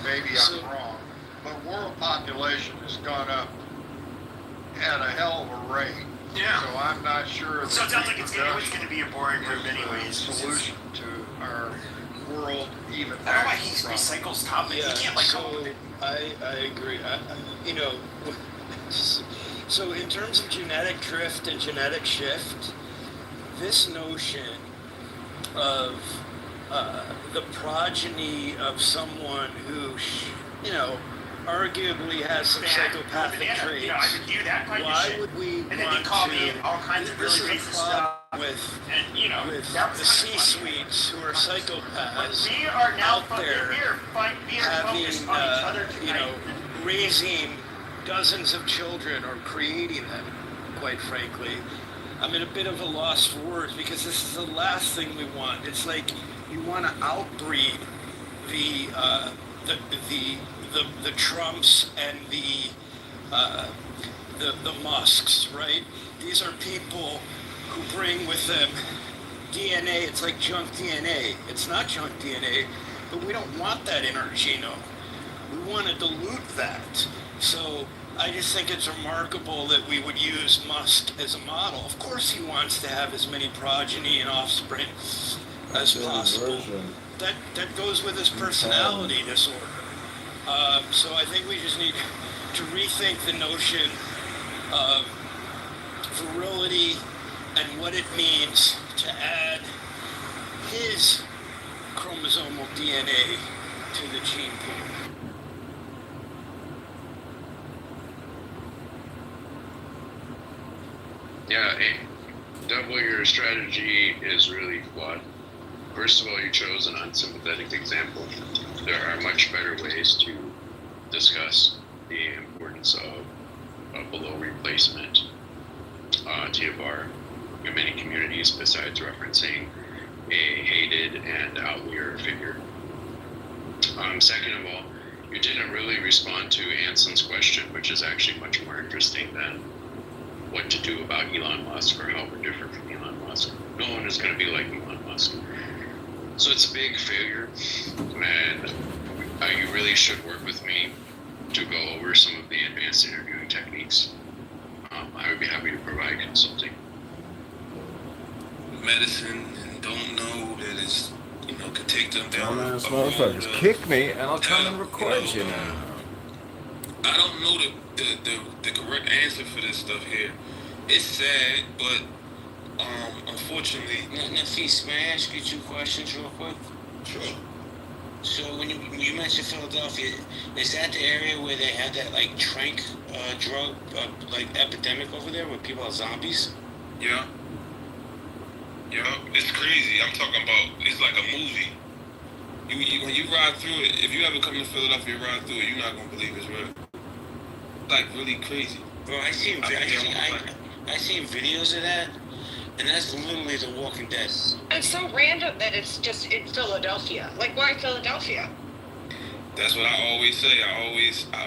maybe I'm wrong. But world population has gone up at a hell of a rate. Yeah. So I'm not sure. So it sounds like it's going to be a boring group anyways. Solution to our world even. I don't know why he recycles topics. Yeah, He can't so I agree. So in terms of genetic drift and genetic shift, this notion of the progeny of someone who, arguably has some psychopathic traits. Why would we want to? This is a problem with the C-suites who are psychopaths out there having, raising dozens of children or creating them, quite frankly. I'm at a bit of a loss for words because this is the last thing we want. It's like you want to outbreed the Trumps and the Musks, right? These are people who bring with them DNA. It's like junk DNA. It's not junk DNA, but we don't want that in our genome. We want to dilute that. So I just think it's remarkable that we would use Musk as a model. Of course he wants to have as many progeny and offspring as possible. That goes with his personality disorder. So I think we just need to rethink the notion of virility and what it means to add his chromosomal DNA to the gene pool. Yeah, Double, your strategy is really flawed. First of all, you chose an unsympathetic example. There are much better ways to discuss the importance of below replacement TFR in many communities besides referencing a hated and outlier figure. Second of all, You didn't really respond to Anson's question, which is actually much more interesting than what to do about Elon Musk or how we're different from Elon Musk. No one is going to be like Elon Musk. So it's a big failure, and you really should work with me to go over some of the advanced interviewing techniques. I would be happy to provide consulting. Medicine and don't know that it's, could take them down. Dumbass motherfuckers kick me and I'll come and record you now. I don't know the correct answer for this stuff here. It's sad, but unfortunately. Nafis, may I ask you 2 questions real quick? Sure. So when you mentioned Philadelphia, is that the area where they had that like trank drug like epidemic over there where people are zombies? Yeah. Yeah, it's crazy. I'm talking about, it's like a movie. When you ride through it, if you ever come to Philadelphia and ride through it, you're not gonna believe it's real. Like really crazy. Bro, I seen videos of that, and that's literally The Walking Dead. It's so random that it's just in Philadelphia. Like, why Philadelphia? That's what I always say. I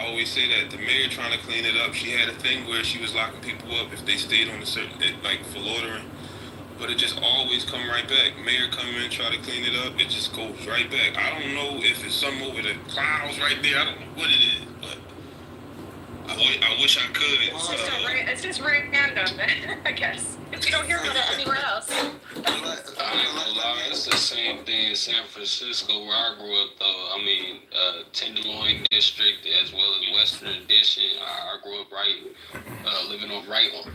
always say that the mayor trying to clean it up. She had a thing where she was locking people up if they stayed on a certain, like for loitering. But it just always come right back. Mayor come in, try to clean it up, it just goes right back. I don't know if it's something over the clouds right there. I don't know what it is, but I wish I could. Well, it's just random, I guess. If you don't hear about it anywhere else. I ain't gonna lie, it's the same thing in San Francisco where I grew up though. I mean, Tenderloin District as well as Western Addition. I grew up living on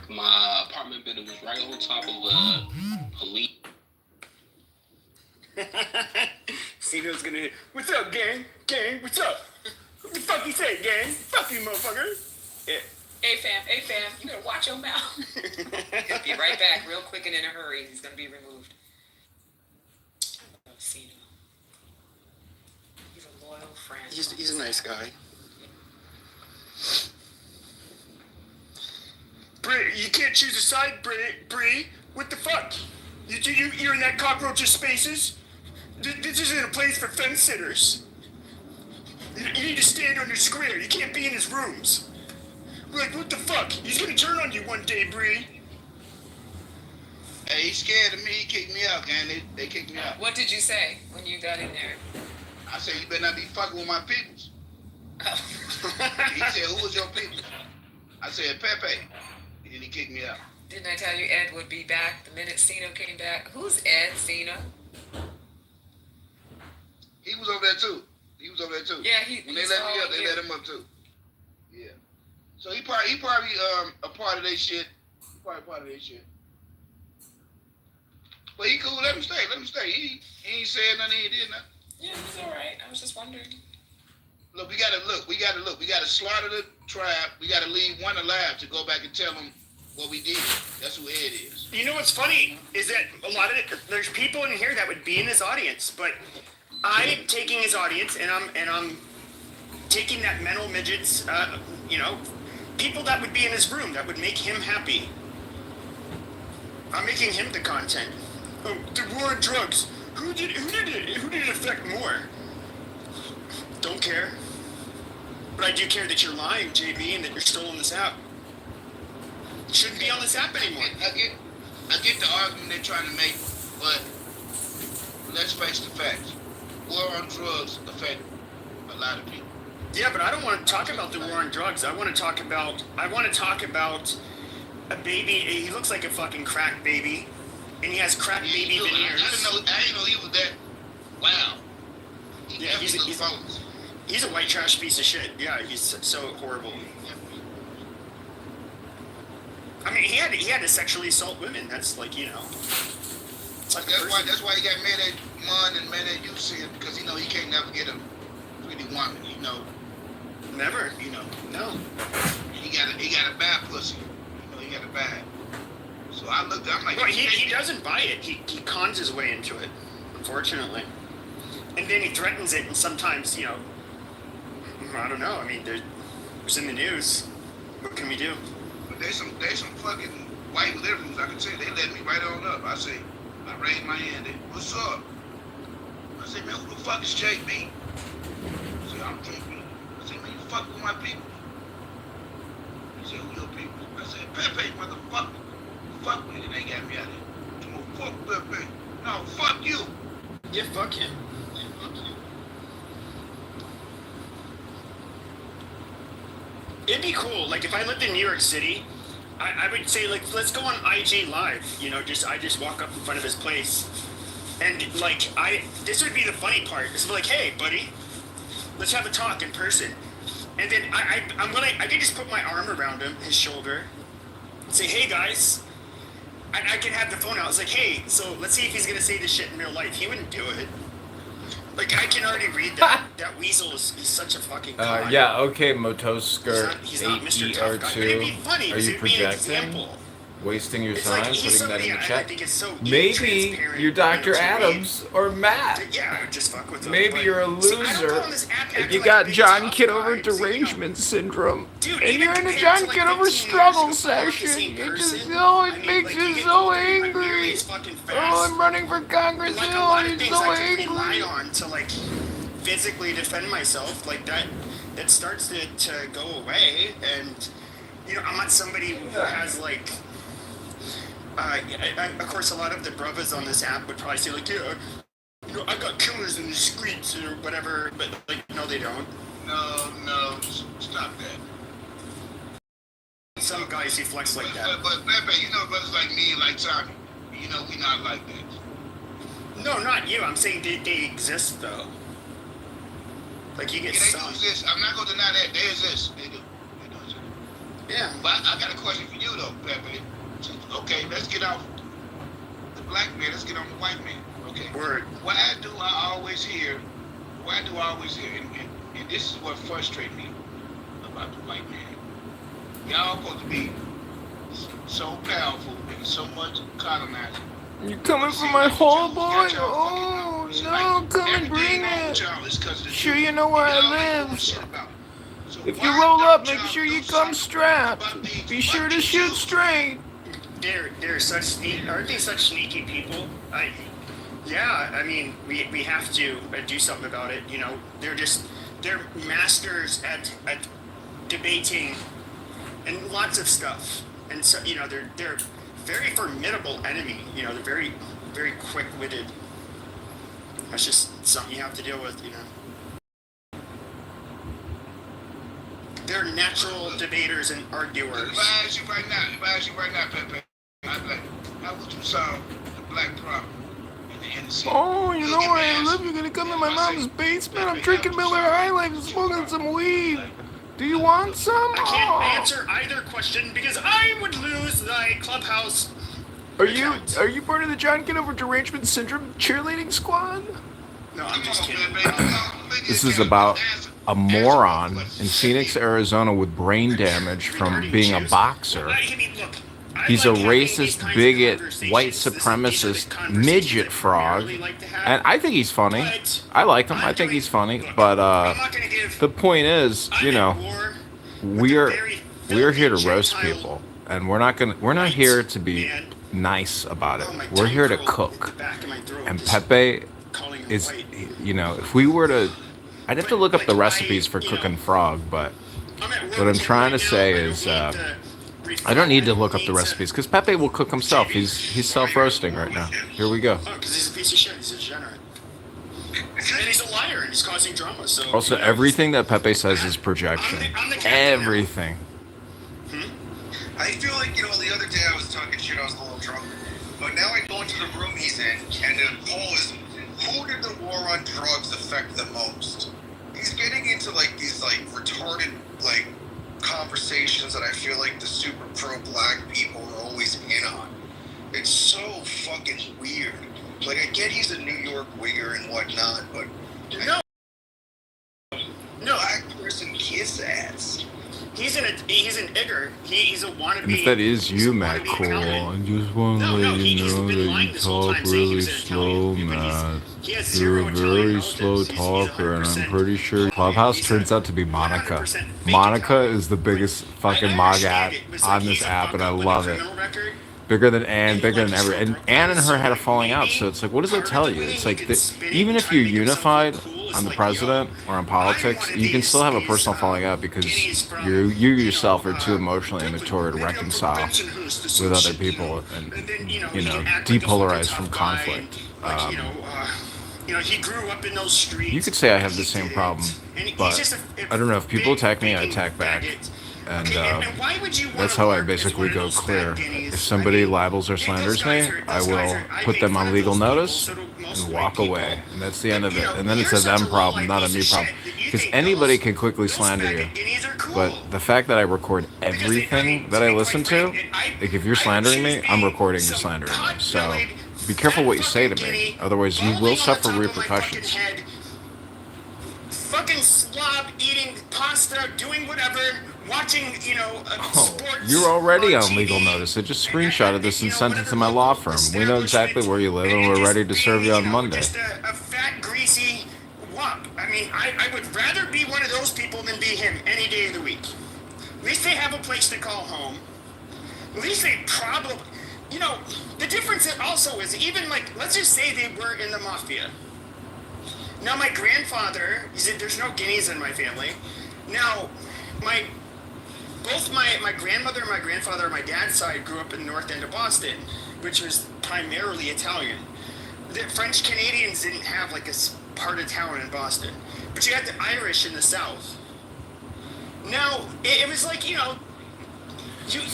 my apartment building was right on top of Police. Cino's gonna hit. What's up, gang? Gang, what's up? What the fuck you say, gang? Fuck you, motherfucker. Yeah. Hey fam, you gotta watch your mouth. He'll be right back real quick and in a hurry. He's gonna be removed. Oh, Cino. He's a loyal friend. He's a nice guy. Bree, you can't choose a side, Bree. What the fuck? You're in that cockroach's spaces? This isn't a place for fence sitters. You need to stand on your square. You can't be in his rooms. Like, what the fuck? He's gonna turn on you one day, Bree. Hey, he's scared of me. He kicked me out, man. They kicked me out. What did you say when you got in there? I said, you better not be fucking with my peoples. He said, who was your peoples? I said, Pepe. And then he kicked me out. Didn't I tell you Ed would be back the minute Cino came back? Who's Ed, Cino? He was over there too. Yeah, when they let me up, they let him up too. Yeah. So he probably a part of their shit. But he cool. Let him stay. He ain't said nothing. He did nothing. Yeah, he's all right. I was just wondering. We gotta slaughter the tribe. We gotta leave one alive to go back and tell them what we did. That's who Ed is. You know what's funny is that a lot of there's people in here that would be in his audience, but I'm taking his audience and I'm taking that mental midgets, people that would be in his room that would make him happy. I'm making him the content. Oh, the war on drugs. Who did it affect more? Don't care. But I do care that you're lying, JB, and that you're still on this app. Shouldn't be on this app anymore. I get the argument they're trying to make, but let's face the facts. War on drugs affect a lot of people. Yeah, but I don't want to talk about the war on drugs. I want to talk about a baby. He looks like a fucking crack baby, and he has crack baby veneers. I didn't know he was that. Wow. He's a white trash piece of shit. Yeah, he's so horrible. I mean, he had to sexually assault women. That's like, it's like that's why he got mad at Mon and mad at you, because he can't never get a pretty woman. Never. No. He got a bad pussy. He got a bad. So I'm like. Well, he doesn't buy it. He cons his way into it, unfortunately. And then he threatens it, and sometimes, I don't know. I mean, it's in the news. What can we do? But there's some fucking white liberals, I can tell you. They let me right on up. I raised my hand. What's up? I say, man, who the fuck is JB? I said, I'm JB. fuck with my people. He said, who your people? I said, Pepe, motherfucker. Fuck me, and they got me out of here. I'm gonna fuck Pepe. No, fuck you. Yeah, fuck him. It'd be cool. Like if I lived in New York City, I would say like let's go on IG Live. You know, I just walk up in front of his place, and like this would be the funny part. It's like, hey, buddy, let's have a talk in person. And then I could just put my arm around him, his shoulder, and say, hey guys. I can have the phone out. It's like, hey, so let's see if he's gonna say this shit in real life. He wouldn't do it. Like I can already read that. That weasel is such a fucking. Yeah, okay, Motosker He's not Mr. Tough Guy, but it'd be funny R2. Are because you it'd be an projecting? example. Wasting your It's time, like he's putting that in somebody the I chat? think is so Maybe transparent, you're Dr. to read. Adams or Matt. Yeah, I would just fuck with him. Maybe but- you're a See, I don't loser. go on this app acting You like got a big John tough Kitover guy, so, derangement syndrome. Dude, And even you're in a compared John to, like, Kitover 15 struggle years ago, we're not the session. same It just, person. oh, it I mean, makes like, you you get so older, I'm angry. nearly as fucking fast. Oh, I'm running for Congress. Like a Oh, lot of I'm things so I can angry. rely on to like physically defend myself, like that starts to go away. And you know, I'm not somebody who has like of course a lot of the brothers on this app would probably say like, yeah, you know, I got killers in the streets or whatever, but like no they don't. No, stop that. Some guys who flex like that. But Pepe, you know brothers like me and like Tommy, you know we not like that. No, not you. I'm saying they exist though. Like you get Yeah, they some. do exist. I'm not gonna deny that. They exist. They do. Yeah. But I got a question for you though, Pepe. Okay, let's get off the black man. Let's get on the white man. Okay. Word. Why do I always hear? And this is what frustrates me about the white man. Y'all supposed to be so powerful and so much colonizing. You coming for my whole boy? Oh, no, come and bring it. Sure you know where I live. If you roll up, make sure you come strapped. Be sure to shoot straight. They're such aren't they such sneaky people? I mean, we have to do something about it. You know, they're masters at debating and lots of stuff. And so you know, they're very formidable enemy. You know, they're very very quick-witted. That's just something you have to deal with. You know. They're natural debaters and arguers. If I ask you right now, Pepe, I'd be like, how would you solve the black problem in the NC? Oh, you know where I live? You're gonna come to my mom's basement? I'm drinking Miller High Life and smoking some weed. Do you want some? I can't answer either question because I would lose the clubhouse. Are you part of the John Kitover derangement syndrome cheerleading squad? No, I'm just kidding. This is about a moron in Phoenix, Arizona with brain damage from being a boxer. He's a racist, bigot, white supremacist, midget frog. And I think he's funny. I like him. I think he's funny. But the point is, you know, we're here to roast people. And we're not here to be nice about it. We're here to cook. And Pepe is, you know, if we were to, I'd have to look up the recipes for cooking frog, but what I'm trying to say is, I don't need to look up the recipes because Pepe will cook himself. He's self-roasting right now. Here we go. Oh, because he's a piece of shit. He's a degenerate. And he's a liar and he's causing drama. So Also, everything that Pepe says is projection. Everything. I feel like, you know, the other day I was talking shit, I was a little drunk. But now I go into the room he's in, and the poll is, who did the war on drugs affect the most? He's getting into, like, these, like, retarded, like, conversations that I feel like the super pro-black people are always in on. It's so fucking weird. Like, I get he's a New York wigger and whatnot, but... No. Black person kiss ass. He's an igger. He's a wannabe. And if that is you, Matt Cole, I just want to let you know that you talk really slow, Matt. You're a very slow talker, and I'm pretty sure Clubhouse turns out to be Monica. Monica is the biggest fucking MAGA on this app, and I love it. Bigger than Ann, bigger than ever. And Ann and her had a falling out, so it's like, what does that tell you? It's like, even if you're unified, on the president or on politics, you can still have a personal falling out because you yourself are too emotionally immature to reconcile with other people and depolarize from conflict. He grew up in those streets. You could say I have the same problem, but I don't know. If people attack me, I attack back. And that's how I basically go clear. If somebody libels or slanders me, I will put them on legal notice and walk away. And that's the end of it. And then it's a them problem, not a me problem. Because anybody can quickly slander you. But the fact that I record everything that I listen to, like if you're slandering me, I'm recording you slandering me. So be careful what you say to me. Otherwise, you will suffer repercussions. Fucking slob, eating pasta, doing whatever, watching, sports. You're already on legal notice. I just screenshotted this and sent it to my law firm. We know exactly where you live, and we're ready to serve you on Monday. Just a fat, greasy wump. I mean, I would rather be one of those people than be him any day of the week. At least they have a place to call home. At least they probably, the difference also is even let's just say they were in the mafia. Now, my grandfather, there's no guineas in my family. Now, both my grandmother and my grandfather on my dad's side grew up in the north end of Boston, which was primarily Italian. The French Canadians didn't have a part of town in Boston, but you had the Irish in the south. Now, it was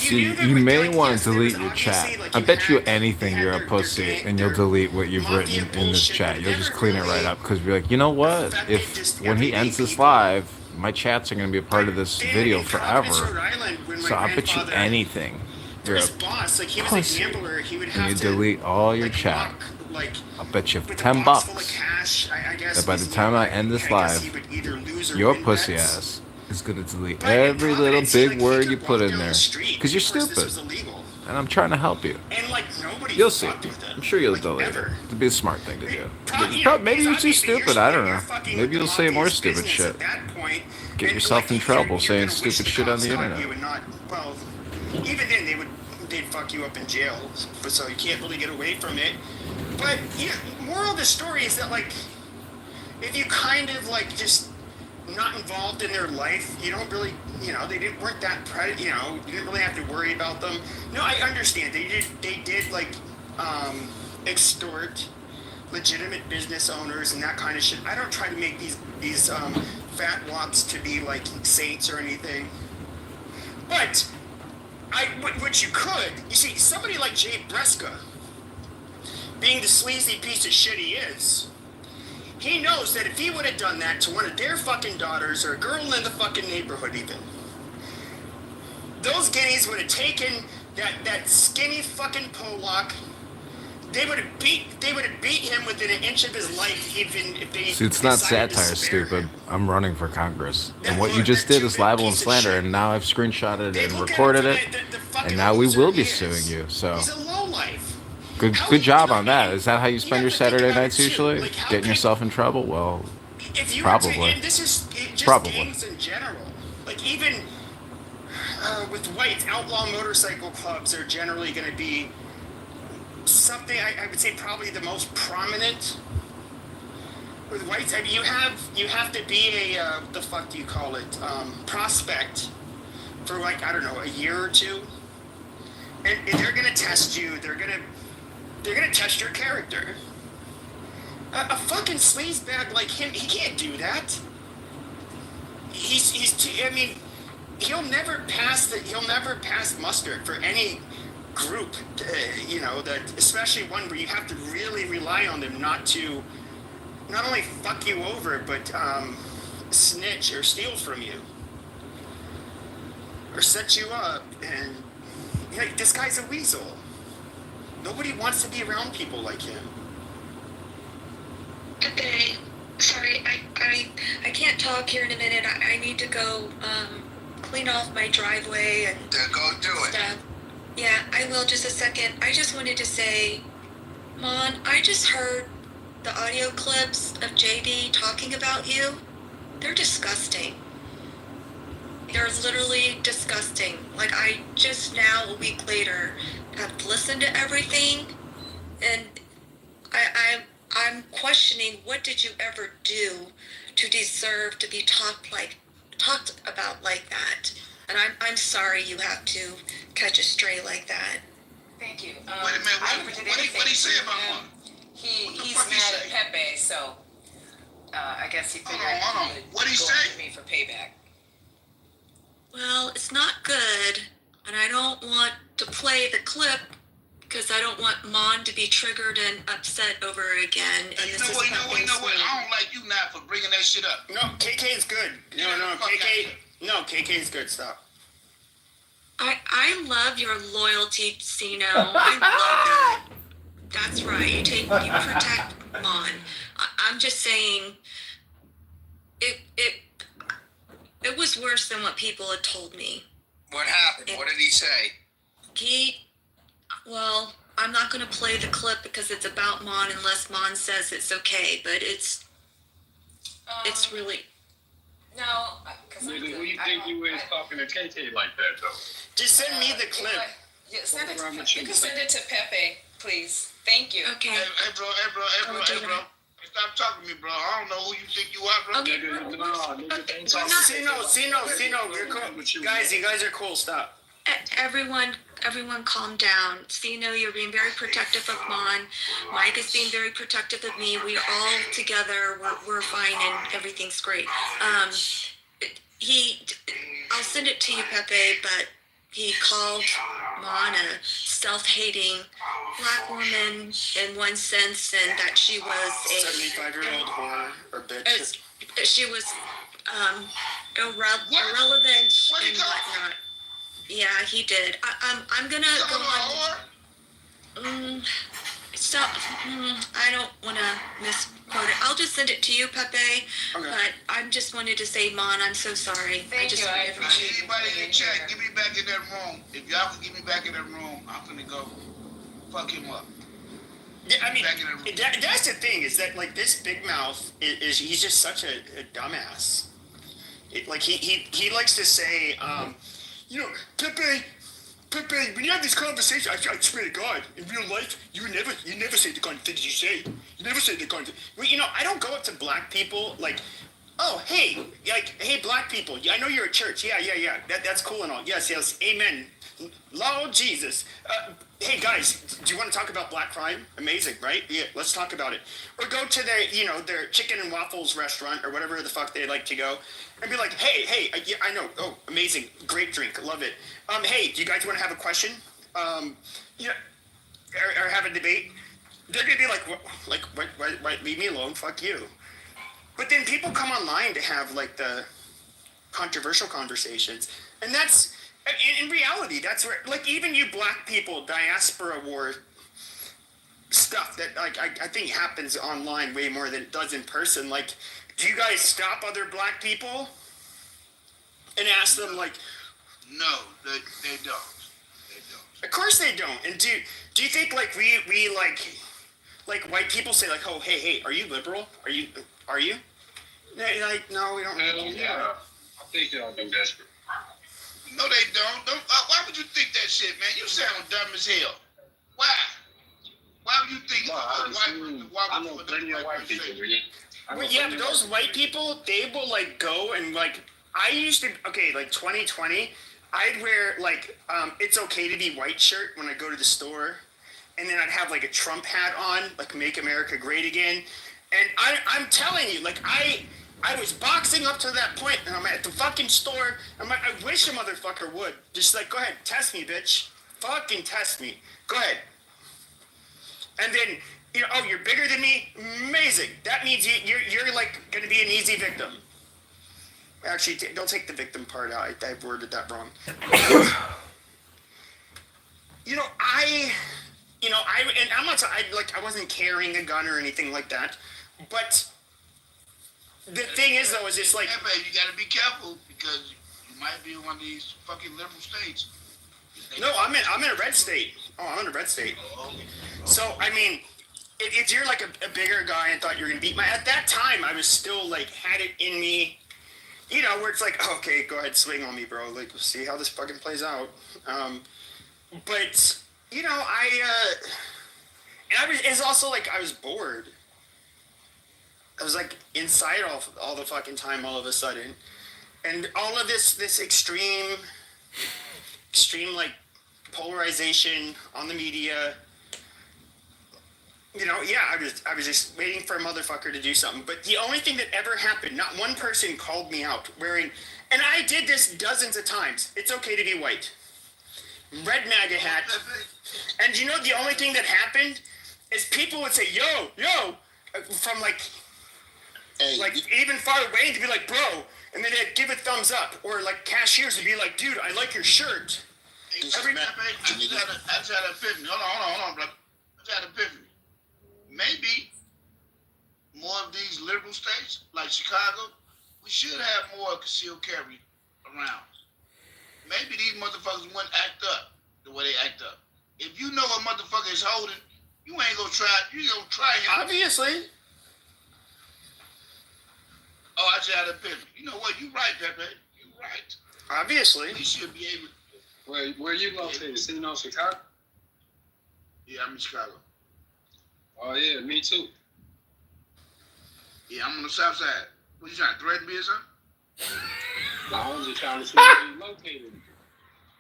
you may want to delete your chat. I bet you anything you're a pussy and you'll delete what you've written in this chat. You'll just clean it right up because you're like, you know what? When he ends this live, my chats are going to be a part of this video forever. So I bet you anything you're a pussy and you delete all your chat. I'll bet you $10 that by the time I end this live, your pussy ass is going to delete every little big word you put in there because you're stupid and I'm trying to help you. You'll see. I'm sure you'll delete it. It'd be a smart thing to do. Maybe you're too stupid. I don't know. Maybe you'll say more stupid shit. Get yourself in trouble saying stupid shit on the internet. Well, even then they'd fuck you up in jail, so you can't really get away from it. But moral of the story is that if you kind of just not involved in their life, you don't really, they weren't that you didn't really have to worry about them. No, I understand. They did extort legitimate business owners and that kind of shit. I don't try to make these fat wops to be saints or anything. But what you could, you see, somebody like Jay Breska, being the sleazy piece of shit he is, he knows that if he would have done that to one of their fucking daughters or a girl in the fucking neighborhood even, those guineas would have taken that skinny fucking Polak. They would have beat him within an inch of his life, even if they. See, it's not satire, stupid. I'm running for Congress, and what you just did is libel and slander, and now I've screenshotted it and recorded it, and now we will be suing you. So. He's a lowlife. Good job on that. Is that how you spend your Saturday nights usually? Getting yourself in trouble? Well, probably. And this is just Probably. gangs in general. Even with whites, outlaw motorcycle clubs are generally going to be something I would say probably the most prominent. With whites, I mean, you have to be a the fuck do you call it, prospect for I don't know, a year or two, and they're going to test you. They're going to test your character. A fucking sleazebag like him, he can't do that. He's too, I mean, he'll never pass muster for any group, that especially one where you have to really rely on them not only fuck you over, but snitch or steal from you or set you up. And this guy's a weasel. Nobody wants to be around people like him. Good day. Sorry, I can't talk here in a minute. I need to go clean off my driveway and go do stuff. it. Yeah, I will. Just a second. I just wanted to say, Mon, I just heard the audio clips of JD talking about you. They're disgusting. They're literally disgusting. I just now, a week later, have listened to everything, and I'm questioning, what did you ever do to deserve to be talked about like that? And I'm sorry you have to catch a stray like that. Thank you. Wait a minute, I never did anything what he say to about him. Mom? He's fuck he mad say? at Pepe, so I guess he figured Hold on. he would What'd he go say? after me for payback. Well, it's not good, and I don't want to play the clip because I don't want Mon to be triggered and upset over again. And You know what? I don't like you now for bringing that shit up. No, KK is good. No, KK is good. Stop. I love your loyalty, Sino. I love that. That's right. You protect Mon. I'm just saying, it was worse than what people had told me. What happened? What did he say? Well, I'm not going to play the clip because it's about Mon unless Mon says it's okay, but it's really... No, because Nigga, who you think you is talking to KK like that, though? Just send me the clip. Yeah, send it. You can send it to Pepe, please. Thank you. Okay. Hey, bro. Stop talking to me, bro. I don't know who you think you are, bro. Okay. Nigga, no, nigga, ain't talking Sino, you're cool. Guys, you guys are cool. Stop. Everyone calm down. Sino, you're being very protective of Mon. Mike is being very protective of me. We all together, we're fine and everything's great. I'll send it to you, Pepe, but he called Mon a self-hating black woman in one sense, and that she was a 75-year-old whore or bitch. She was irrelevant and whatnot. Yeah, he did. I'm gonna go on. Stop. I don't want to misquote it. I'll just send it to you, Pepe. Okay. But I just wanted to say, Mon, I'm so sorry. Thank you. I appreciate Anybody in the chat, get me back in that room. If y'all can get me back in that room, I'm gonna go fuck him up. Yeah, I mean, that's the thing, is that, like, this big mouth is he's just such a dumbass. He likes to say, Pepe, when you have this conversation, I swear to God, in real life, you never say the kind of things you say. You never say the kind of... Well, I don't go up to black people like, oh, hey, black people, I know you're a church. Yeah. That's cool and all. Yes, amen. Lord Jesus. Hey, guys, do you want to talk about black crime? Amazing, right? Yeah, let's talk about it. Or go to their chicken and waffles restaurant or whatever the fuck they like to go and be like, hey, I know. Oh, amazing. Great drink. Love it. Hey, do you guys want to have a question? Or have a debate? They're going to be like, leave me alone. Fuck you. But then people come online to have, like, the controversial conversations. And that's... In reality, that's where, like, even you black people, diaspora war stuff that, like, I think happens online way more than it does in person. Like, do you guys stop other black people and ask them, like... No, they don't. Of course they don't. And do you think, like, we like white people say, like, oh, hey, are you liberal? Are you? Like, no, we don't. Yeah, I think y'all do that. No, they don't. Why would you think that shit, man? You sound dumb as hell. Why? Why would you think? I know plenty of white people, really. Well, yeah, but those white people, they will, like, go and, like, I used to, like, 2020, I'd wear, like, it's okay to be white shirt when I go to the store, and then I'd have, like, a Trump hat on, like, Make America Great Again, and I'm telling you, like, I was boxing up to that point, and I'm at the fucking store. I'm like, I wish a motherfucker would. Just like, go ahead, test me, bitch. Fucking test me. Go ahead. And then, oh, you're bigger than me? Amazing. That means you're like, going to be an easy victim. Actually, don't take the victim part out. I worded that wrong. I wasn't carrying a gun or anything like that, but... The thing is, though, is it's like... Yeah, man, you gotta be careful, because you might be in one of these fucking liberal states. No, I'm in a red state. Oh, I'm in a red state. Oh, okay. So, I mean, if you're, like, a bigger guy and thought you were gonna beat my... At that time, I was still, like, had it in me, where it's like, okay, go ahead, swing on me, bro. Like, we'll see how this fucking plays out. But, it's also, like, I was bored. I was like inside all the fucking time all of a sudden. And all of this extreme like polarization on the media. You know, yeah, I was just waiting for a motherfucker to do something. But the only thing that ever happened, not one person called me out wearing, and I did this dozens of times. It's okay to be white. Red MAGA hat. And you know the only thing that happened is people would say, yo, from like even far away, and to be like, bro, and then they'd give a thumbs up, or like cashiers would be like, dude, I like your shirt. I just had an epiphany. Hold on, brother. I just had an epiphany. Maybe more of these liberal states, like Chicago, we should have more concealed carry around. Maybe these motherfuckers wouldn't act up the way they act up. If you know a motherfucker is holding, you ain't gonna try. You ain't gonna try him. Obviously. Oh, I just had an epiphany. You know what? You right, Pepe. You right. Obviously. We should be able. Where you located? Sitting on Chicago? Yeah, I'm in Chicago. Oh yeah, me too. Yeah, I'm on the south side. What, you trying to threaten me or something? No, I'm just trying to see where you located.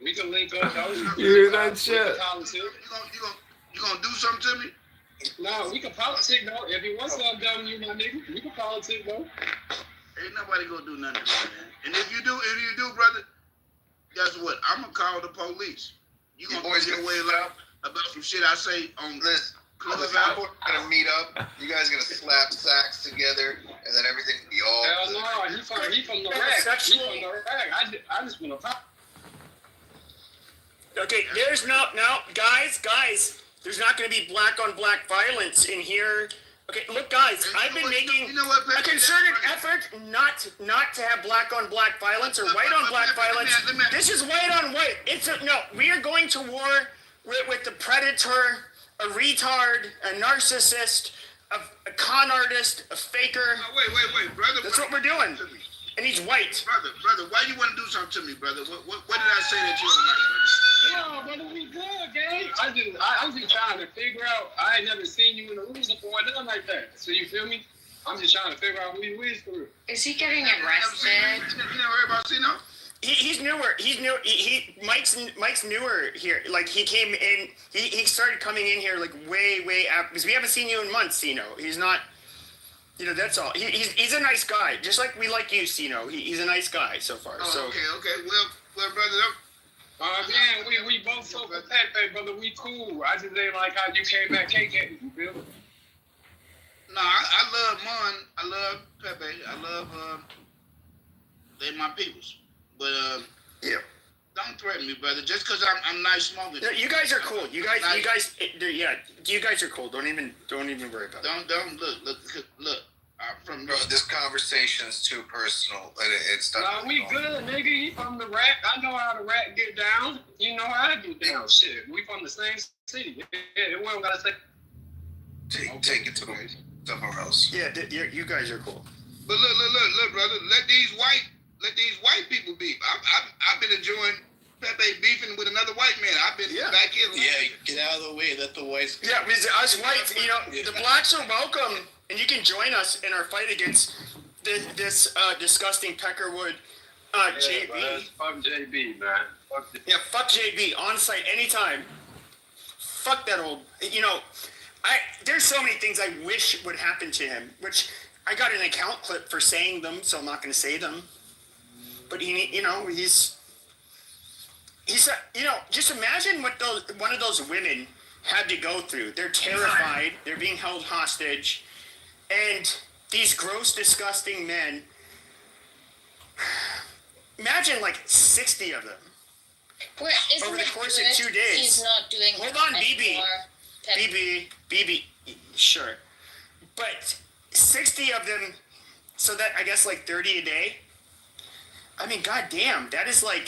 We can link up. You hear that shit? You gonna do something to me? No, we can politic though. If you want something done to you, my nigga, we can politic though. Ain't nobody gonna do nothing to me, man. And if you do, brother, guess what? I'm gonna call the police. You gonna get away about some shit I say on this. We're gonna meet up. You guys are gonna slap sacks together, and then everything will be all. Hell no, he from the rack. He from the rack. I just wanna pop. Okay, there's no guys. There's not going to be black on black violence in here. Okay, look, guys, I've been making a concerted effort not to have black on black violence or white on black violence. This is white on white. We are going to war with the predator, a retard, a narcissist, a con artist, a faker. Wait, brother. That's what we're doing. And he's white. Brother, why you want to do something to me, brother? What did I say that you don't like, brother? No, brother, we good, gang. I'm just trying to figure out. I ain't never seen you in the rooms before, nothing like that. So you feel me? I'm just trying to figure out who you is for real. Is he getting arrested? You never heard about Cino? He's newer. He's new. Mike's newer here. Like he came in. He started coming in here like way after, because we haven't seen you in months, Cino. He's not. You know, that's all. He's a nice guy, just like we like you, Cino. He's a nice guy so far. Oh, so okay. Well, brother. Yeah, we both so Pepe, brother. We cool. I just ain't like how you came back, KK. You feel me? No, I love Mon. I love Pepe. I love they my peoples. But yeah. Don't threaten me, brother. Just because I'm nice smoking. No, you guys are cool. You guys are cool. Don't even worry about it. Don't look. Bro, this conversation's too personal. It's not. Nah, we good, nigga. He from the rack. I know how the rack get down. You know how I get down. Shit, we from the same city. Yeah, we don't gotta say. Take it to somewhere else. Yeah, you guys are cool. But look, brother. Let these white people beef. I've been enjoying Pepe beefing with another white man. I've been back here. Yeah, get out of the way. Let the whites. Yeah, because us whites, the blacks are welcome, and you can join us in our fight against this disgusting Peckerwood JB. Man, fuck JB, man. Fuck JB. On site anytime. Fuck that old. There's so many things I wish would happen to him, which I got an account clip for saying them, so I'm not going to say them. But he's just imagine what one of those women had to go through. They're terrified. They're being held hostage. And these gross, disgusting men, imagine like 60 of them over the course of 2 days. He's not doing. Hold on, BB, sure. But 60 of them, so that, I guess, like 30 a day. I mean, goddamn, that is like,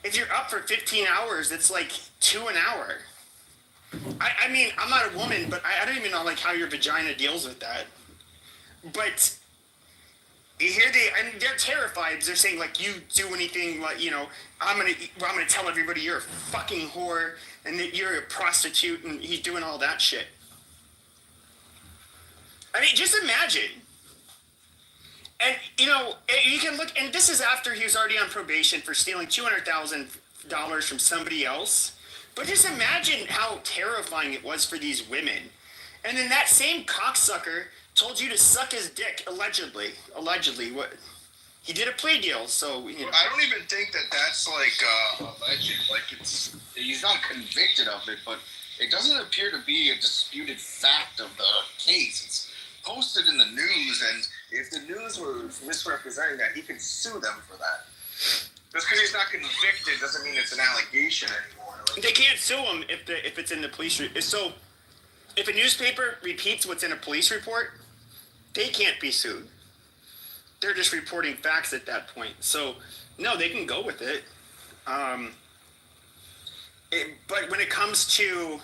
if you're up for 15 hours, it's like 2 an hour. I mean, I'm not a woman, but I don't even know like how your vagina deals with that. But they're terrified. They're saying like, you do anything, like, I'm gonna tell everybody you're a fucking whore and that you're a prostitute, and he's doing all that shit. I mean, just imagine. And, you know, you can look, and this is after he was already on probation for stealing $200,000 from somebody else. But just imagine how terrifying it was for these women. And then that same cocksucker told you to suck his dick, allegedly. Allegedly. What? He did a plea deal, so, you know. I don't even think that that's like alleged. Like, he's not convicted of it, but it doesn't appear to be a disputed fact of the case. It's posted in the news, and if the news were misrepresenting that, he could sue them for that. Just because he's not convicted doesn't mean it's an allegation anymore. Like, They can't sue him if it's in the police. So, if a newspaper repeats what's in a police report, they can't be sued. They're just reporting facts at that point. So, no, they can go with it. But when it comes to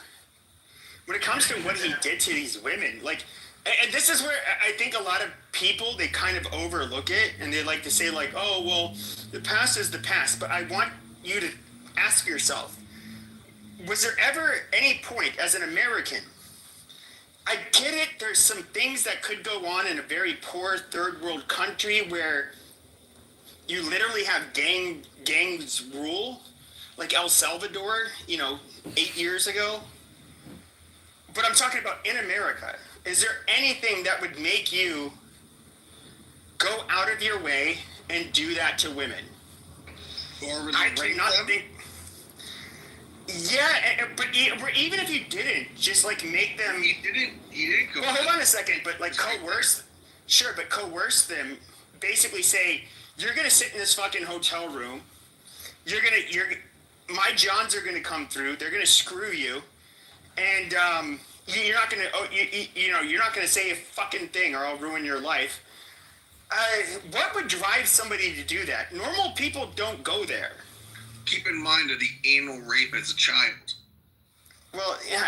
what he did to these women, like, and this is where I think a lot of people, they kind of overlook it, and they like to say, like, oh, well, the past is the past. But I want you to ask yourself, was there ever any point as an American? I get it, there's some things that could go on in a very poor third world country where you literally have gangs rule, like El Salvador, 8 years ago. But I'm talking about in America. Is there anything that would make you go out of your way and do that to women? or I cannot think. Yeah, but even if you didn't, just like make them. He didn't go. Well, hold on a second, but like coerce. Sure, but coerce them. Basically, say you're gonna sit in this fucking hotel room. My Johns are gonna come through. They're gonna screw you, and you're not gonna. You're not gonna say a fucking thing, or I'll ruin your life. What would drive somebody to do that? Normal people don't go there. Keep in mind that the anal rape as a child. Well, yeah,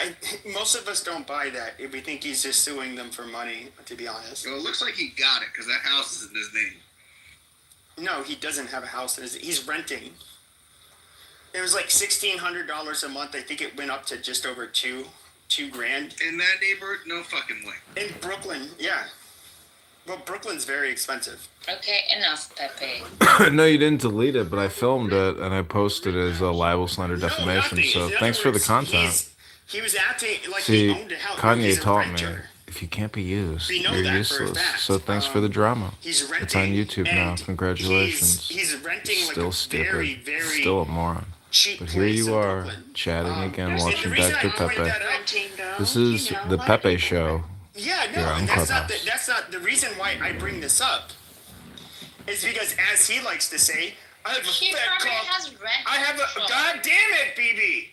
most of us don't buy that. We think he's just suing them for money, to be honest. Well, it looks like he got it because that house is in his name. No, he doesn't have a house. He's renting. It was like $1,600 a month. I think it went up to just over $2,000. In that neighborhood, no fucking way. In Brooklyn, yeah. Well, Brooklyn's very expensive. Okay, enough, Pepe. No, you didn't delete it, but I filmed it and I posted it as a libel, slander, defamation. Nothing. So In thanks other for the words, content. He was acting like See, he owned a house. Kanye He's a taught me, renter. if you can't be used, We know you're that for a useless. fact. So thanks for the drama. He's renting. It's on YouTube now. and Congratulations. He's renting Still like a stupid. very, very Still a moron. cheap But here place you in are, Brooklyn. chatting again, And watching the reason Dr. I pointed Pepe. that out- This is the Pepe Show. Yeah, no, here on and that's Clubhouse. not the reason why I bring this up. Is because, as he likes to say, I have a fat cock. I have a God damn it, BB.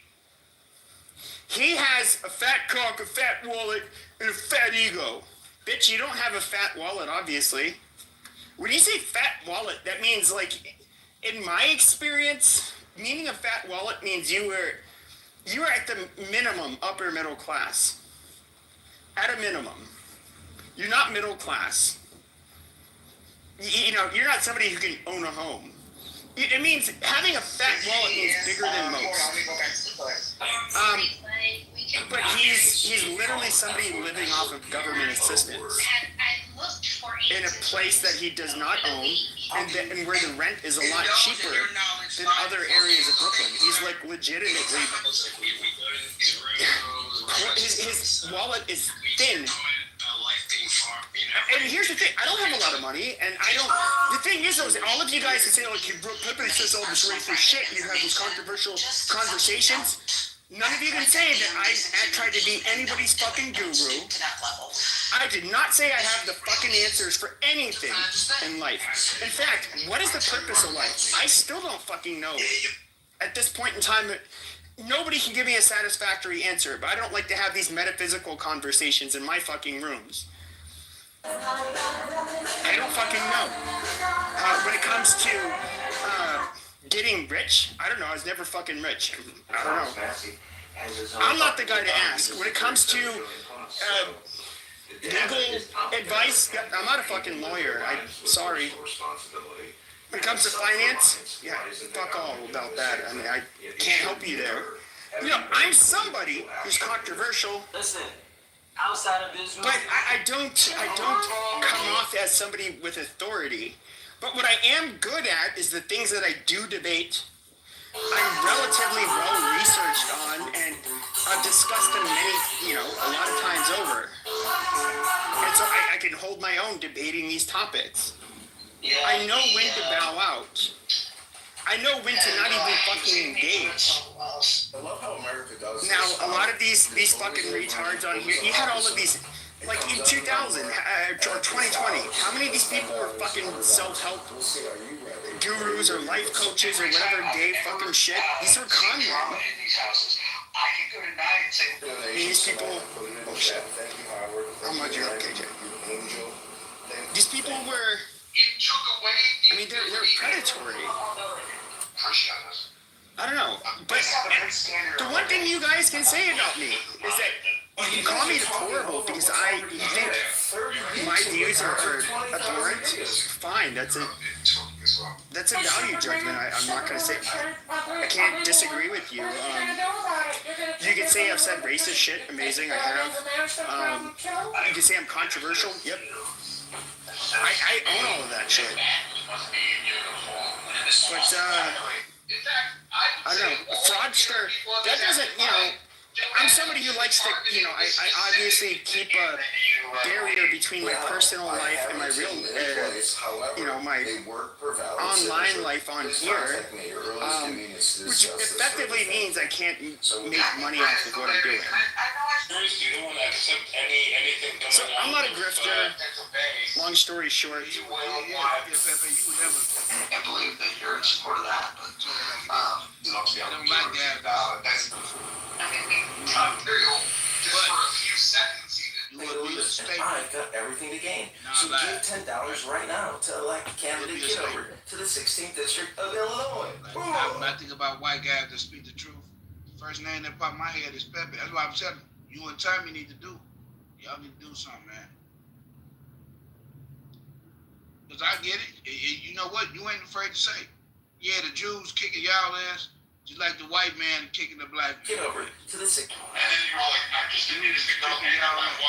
He has a fat cock, a fat wallet, and a fat ego. Bitch, you don't have a fat wallet, obviously. When you say fat wallet, that means, like, in my experience, meaning a fat wallet means you were at the minimum upper middle class. At a minimum. You're not middle class. You're not somebody who can own a home. It means having a fat wallet means bigger than most. But he's literally somebody living off of government assistance in a place that he does not own, and where the rent is a lot cheaper than other areas of Brooklyn. He's like legitimately. His wallet is thin. And here's the thing, I don't have a lot of money, and the thing is, though, is all of you guys who say, like, Pepe says all this racist shit, and you have these controversial conversations, none of you can say that I tried to be anybody's fucking guru. I did not say I have the fucking answers for anything in life. In fact, what is the purpose of life? I still don't fucking know. At this point in time, nobody can give me a satisfactory answer, but I don't like to have these metaphysical conversations in my fucking rooms. I don't fucking know. When it comes to getting rich, I don't know. I was never fucking rich. I don't know. I'm not the guy to ask. When it comes to legal advice, I'm not a fucking lawyer. I'm sorry. When it comes to finance, yeah, fuck all about that. I mean, I can't help you there. I'm somebody who's controversial. outside of Israel. But I don't come off as somebody with authority. But what I am good at is the things that I do debate. I'm relatively well researched on, and I've discussed them a lot of times over. And so I can hold my own debating these topics. I know when to bow out. I know when to not even fucking engage. I love how America does this. Now, a lot of these fucking retards on here, you had all of these, like in 2000 or 2020, how many of these people were fucking self-help gurus or life coaches or whatever gay fucking shit? These were con men. These people, oh shit. I'm glad you're up, KJ. These people were, I mean, they're predatory. I don't know, but the one thing you guys can say about me is that you can call me deplorable because I think my views are abhorrent. Fine, that's a value judgment. I'm not going to say, I can't disagree with you. You can say I've said racist shit, amazing, I have. You can say I'm controversial, yep. I own all of that shit. But, I don't know, fraudster, that doesn't, I'm somebody who likes to, I obviously keep a barrier between my personal life and my real, my online life on here, which effectively means I can't make money off of what I'm doing. So I'm not a grifter. Long story short. I can't believe that you're in support of that, but I don't like that. Just for a few seconds, I've got everything to gain. So give $10 right now to elect candidate Kitover to the 16th district of Illinois. When I think about white guys that speak the truth, first name that popped in my head is Pepe. That's why I'm telling you and Tommy need to do. Y'all need to do something, man. Because I get it. You know what? You ain't afraid to say. Yeah, the Jews kicking y'all ass, just like the white man kicking the black man. Get over it. To the sick. And then you're like, I'm just kicking y'all ass.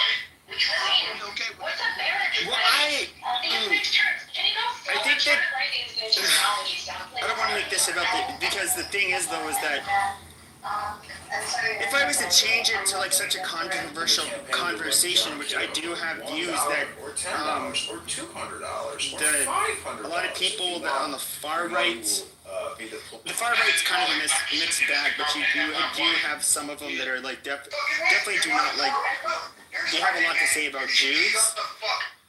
Which are okay with that? Well, I think that I don't want to make this about because the thing is though is that if I was to change it to like such a controversial conversation, which I do have views that or $10 or $200 or $500. A lot of people that on the far right, the far right's kind of a mixed bag, but you do have some of them that are like definitely do not like. They have a lot to say about Jews.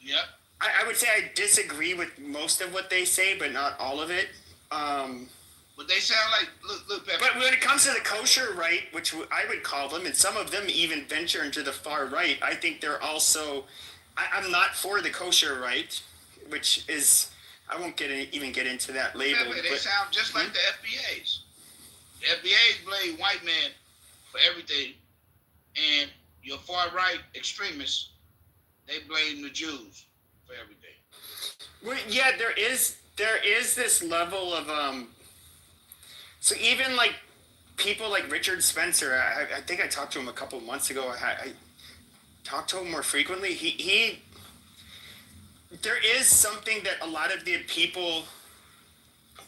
Yep. I would say I disagree with most of what they say, but not all of it. But they sound like look. Pepper. But when it comes to the kosher right, which I would call them, and some of them even venture into the far right, I think they're also. I'm not for the kosher right, which is I won't even get into that label. Pepper, they sound just like the FBAs. The FBAs blame white man for everything, and your far right extremists, they blame the Jews for everything. Well, yeah, there is this level of So even like people like Richard Spencer, I think I talked to him a couple of months ago. I talked to him more frequently. He there is something that a lot of the people,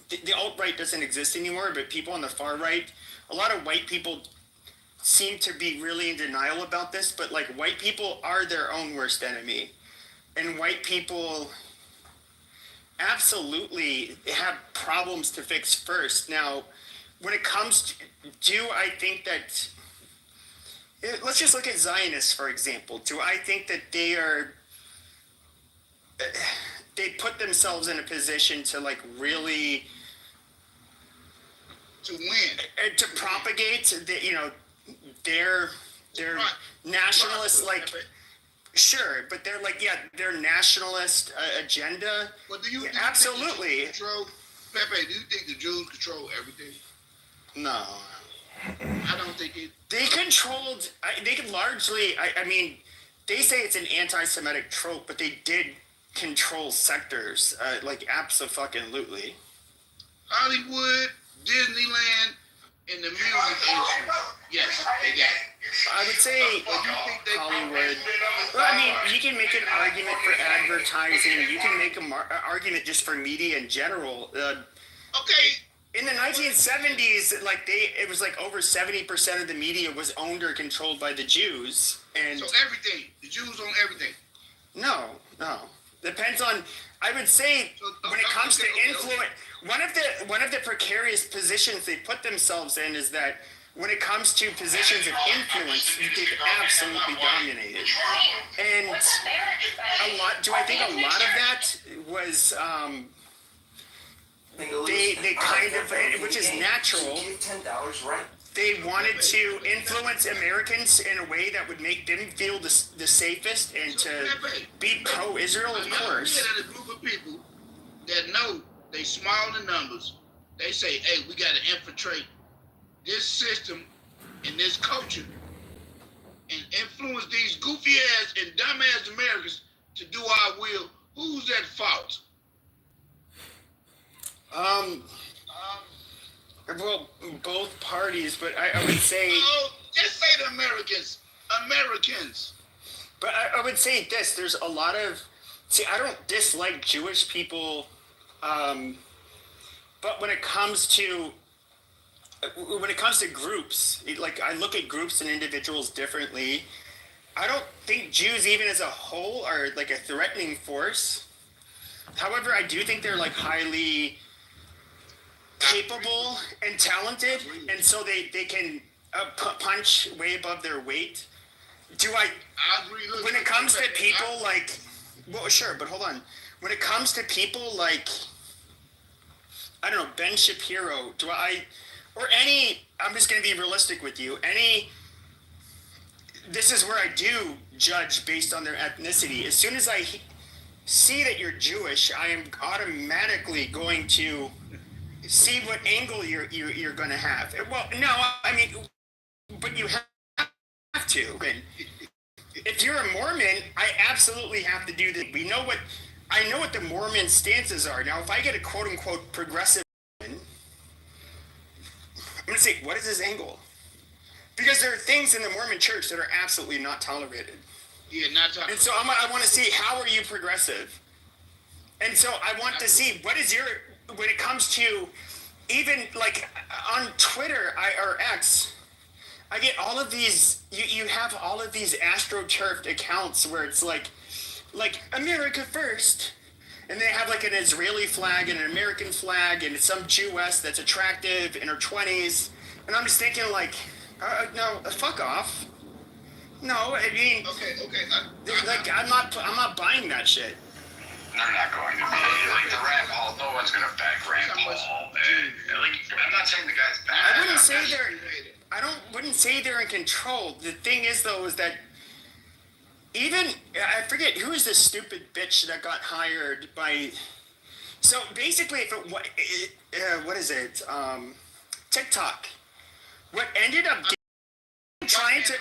the alt-right doesn't exist anymore, but people on the far right, a lot of white people seem to be really in denial about this, but like white people are their own worst enemy. And white people absolutely have problems to fix first. Now, when it comes to, I think that, let's just look at Zionists, for example. Do I think that they put themselves in a position to like really to win, to propagate their nationalist sure, but they're like their nationalist agenda. Well, do you absolutely control? Pepe, do you think the Jews control everything? No, I don't think it. They controlled. They could largely. I mean, they say it's an anti-Semitic trope, but they did control sectors like abso-fucking-lutely. Hollywood, Disneyland, and the music industry. Yes, they got it. I would say Hollywood. Well, I mean, you can make an argument for advertising. You can make an argument just for media in general. Okay. In the 1970s, like it was like over 70% of the media was owned or controlled by the Jews, and so everything, the Jews own everything. No. Depends on. I would say when it comes to influence, one of the precarious positions they put themselves in is that when it comes to positions of influence, you get absolutely dominated. And a lot. Do I think a lot of that was? They kind of, which is natural. They wanted to influence Americans in a way that would make them feel the safest and to be pro-Israel, of course. I'm looking at a group of people that know they small in numbers. They say, hey, we got to infiltrate this system and this culture and influence these goofy ass and dumb ass Americans to do our will. Who's at fault? Well, both parties, but I would say. Oh, just say the Americans. Americans. But I would say this: there's a lot of. See, I don't dislike Jewish people, but when it comes to groups, like I look at groups and individuals differently. I don't think Jews, even as a whole, are like a threatening force. However, I do think they're like highly capable and talented, and so they can punch way above their weight. I agree. When it comes to people like, well, sure, but hold on. When it comes to people like, I don't know, Ben Shapiro, or any, I'm just going to be realistic with you, this is where I do judge based on their ethnicity. As soon as I see that you're Jewish, I am automatically going to see what angle you're going to have. Well, no, I mean, but you have to. And if you're a Mormon, I absolutely have to do that. I know what the Mormon stances are. Now, if I get a quote unquote progressive Mormon, I'm going to say, what is his angle? Because there are things in the Mormon church that are absolutely not tolerated. Yeah, not tolerated. And so I want to see, how are you progressive? And so I want to see, what is your, when it comes to, even like on Twitter or X, I get all of these, you have all of these astroturfed accounts where it's like America first. And they have like an Israeli flag and an American flag and some Jewess that's attractive in her 20s. And I'm just thinking like, no, fuck off. No, I mean, okay. I'm not buying that shit. They're not going to be. Like the Rand Paul, no one's going to back Rand Paul. I'm not saying the guy's bad. Wouldn't say they're in control. The thing is, though, is that even, I forget, who is this stupid bitch that got hired by, so basically, what is it, TikTok. What ended up trying to,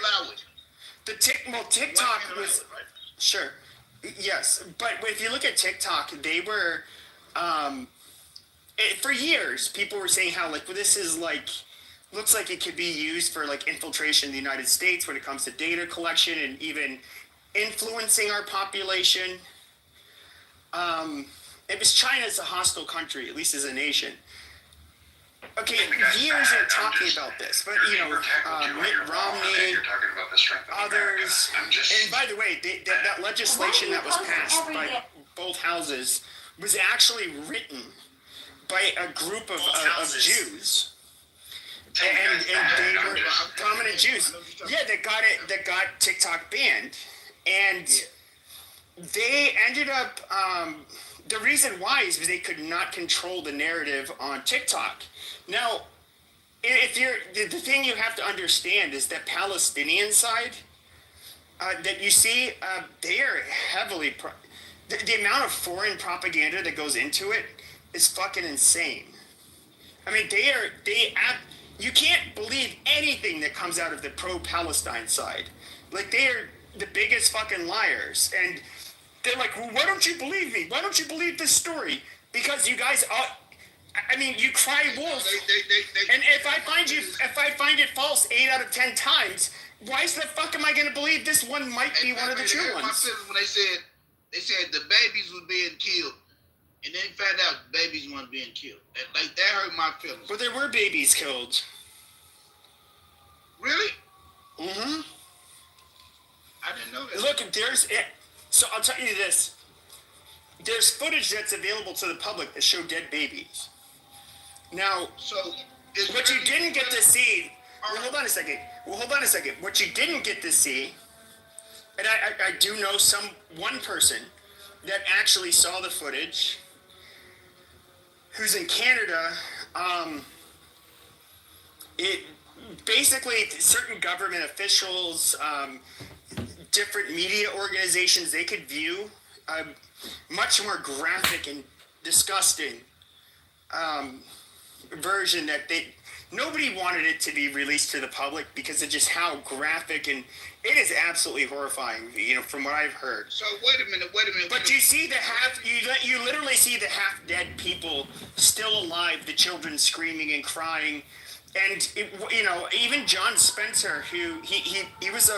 TikTok was, sure, yes, but if you look at TikTok, they were, for years, people were saying how, like, well, this is, like, looks like it could be used for, like, infiltration in the United States when it comes to data collection and even influencing our population. It was China's a hostile country, at least as a nation. Okay, years are talking about this, but you know, Mitt Romney, others, and by the way, that legislation that was passed by both houses was actually written by a group of Jews, and they were prominent Jews. Yeah, that got TikTok banned, and they ended up. The reason why is because they could not control the narrative on TikTok. Now, if the thing you have to understand is that Palestinian side that you see, they are heavily the amount of foreign propaganda that goes into it is fucking insane. I mean, you can't believe anything that comes out of the pro-Palestine side. Like, they are the biggest fucking liars, and they're like, well, why don't you believe me? Why don't you believe this story? Because you guys I mean, you cry wolf. And if I find it false 8 out of 10 times, Why the fuck am I going to believe this one might be one of the true ones? My feelings when they said the babies were being killed, and then found out the babies weren't being killed. That hurt my feelings. But there were babies killed. Really? Mm-hmm. I didn't know that. Look, so I'll tell you this. There's footage that's available to the public that show dead babies. Now, what you didn't get to see... Well, hold on a second. What you didn't get to see, and I do know one person that actually saw the footage, who's in Canada. It basically, certain government officials, different media organizations, they could view a much more graphic and disgusting version that nobody wanted it to be released to the public because of just how graphic, and it is absolutely horrifying, from what I've heard. So wait a minute. But you see you literally see the half dead people still alive, the children screaming and crying, and even John Spencer, who he was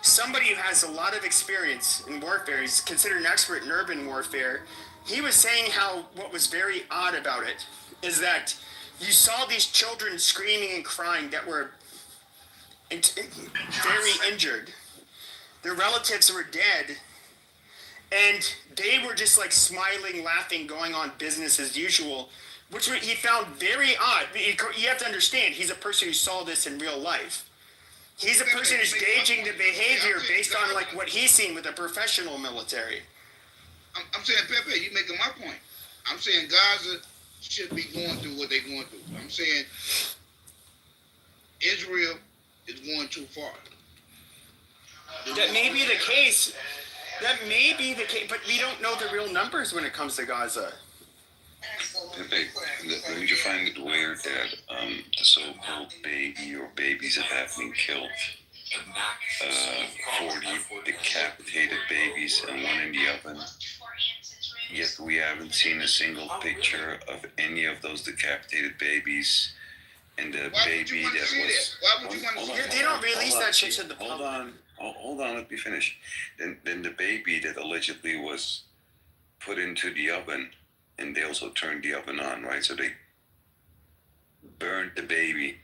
somebody who has a lot of experience in warfare. He's considered an expert in urban warfare. He was saying how what was very odd about it is that you saw these children screaming and crying that were very injured. Their relatives were dead, and they were just like smiling, laughing, going on business as usual, which he found very odd. You have to understand, he's a person who saw this in real life. He's a person who's gauging the behavior based on like what he's seen with the professional military. I'm saying, Pepe, you making my point. I'm saying Gaza should be going through what they're going through. I'm saying Israel is going too far. That may be the case. But we don't know the real numbers when it comes to Gaza. Pepe, don't you find it weird that the so-called baby or babies that have been killed, 40 decapitated babies and one in the oven, yet we haven't seen a single picture of any of those decapitated babies, and the baby that was... Why would you want to see that? They don't release that shit to the public. Hold on, let me finish. Then the baby that allegedly was put into the oven, and they also turned the oven on, right? So they burned the baby.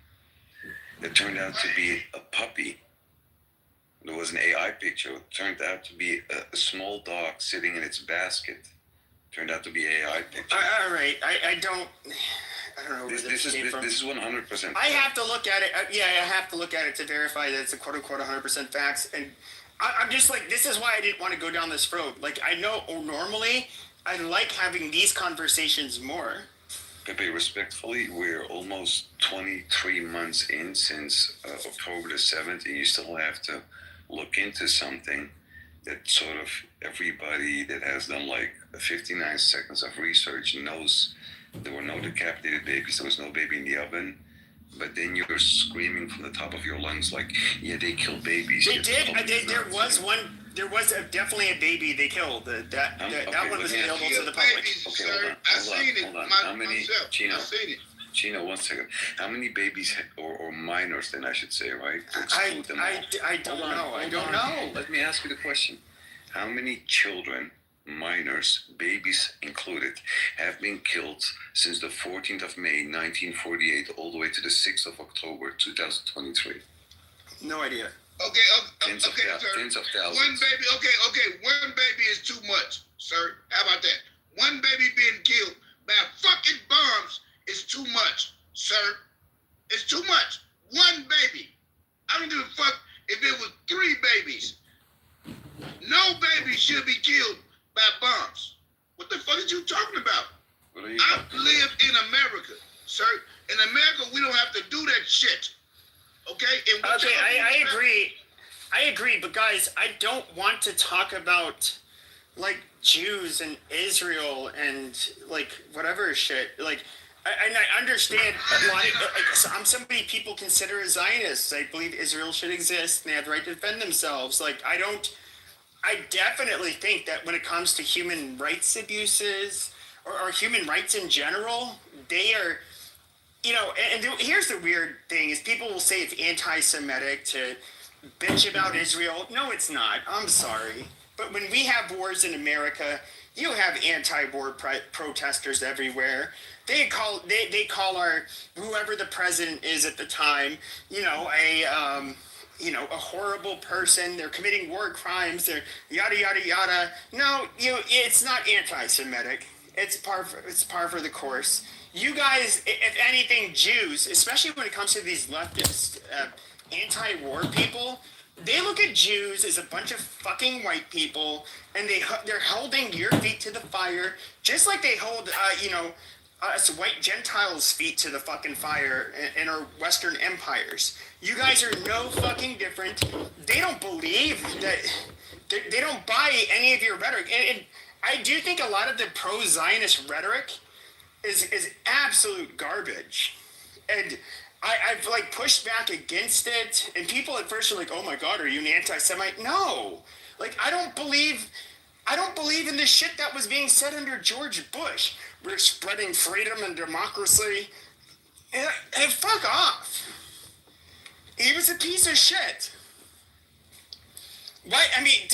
It turned out to be a puppy. There was an AI picture. It turned out to be a small dog sitting in its basket. Turned out to be AI picture. All right, I don't know where this came from. This is 100%. I have to look at it. I have to look at it to verify that it's a quote-unquote 100% facts. And I'm just like, this is why I didn't want to go down this road. Like, I know normally I like having these conversations more. Pepe, respectfully, we're almost 23 months in since October the 7th, and you still have to look into something that sort of everybody that has done like 59 seconds of research knows. There were no decapitated babies. There was no baby in the oven. But then you're screaming from the top of your lungs like, yeah, they killed babies. They did. There was one. There was definitely a baby they killed. That one was available to the public. Okay, hold on. How many, Chino, 1 second. How many babies or minors then I should say, right? I don't know. I don't know. Let me ask you the question. How many children, minors, babies included, have been killed since the 14th of May, 1948, all the way to the 6th of October, 2023? No idea. Okay, tens of thousands. One baby, one baby is too much, sir. How about that? One baby being killed by fucking bombs is too much, sir. It's too much. One baby. I don't give a fuck if it was 3 babies. No baby should be killed by bombs. What the fuck are you talking about? I live in America, sir. In America, we don't have to do that shit. Okay? I agree. I agree, but guys, I don't want to talk about like Jews and Israel and like whatever shit. Like, I understand a lot of, I'm somebody people consider a Zionist. I believe Israel should exist and they have the right to defend themselves. Like, I definitely think that when it comes to human rights abuses or human rights in general, they are you know, and here's the weird thing is people will say it's anti-Semitic to bitch about Israel. No, it's not. I'm sorry. But when we have wars in America, you have anti-war protesters everywhere. They call our whoever the president is at the time, you know, a horrible person. They're committing war crimes. They're yada yada yada. No, it's not anti-Semitic. It's par for the course. You guys, if anything, Jews, especially when it comes to these leftist anti-war people, they look at Jews as a bunch of fucking white people, and they're holding your feet to the fire, just like they hold, us white Gentiles' feet to the fucking fire in our Western empires. You guys are no fucking different. They don't believe that. They don't buy any of your rhetoric, and I do think a lot of the pro-Zionist rhetoric is absolute garbage, and I've like pushed back against it, and people at first are like, "Oh my God, are you an anti-Semite?" No, like I don't believe in the shit that was being said under George Bush. We're spreading freedom and democracy, and fuck off. He was a piece of shit. Why? I mean,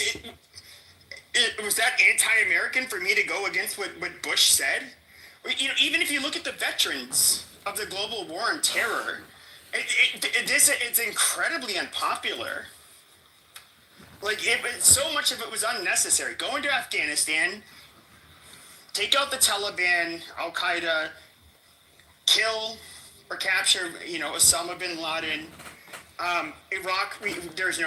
was that anti-American for me to go against what Bush said? You know, even if you look at the veterans of the global war on terror, it's incredibly unpopular. Like, so much of it was unnecessary. Go into Afghanistan, take out the Taliban, Al Qaeda, kill or capture, Osama bin Laden. Iraq, there's no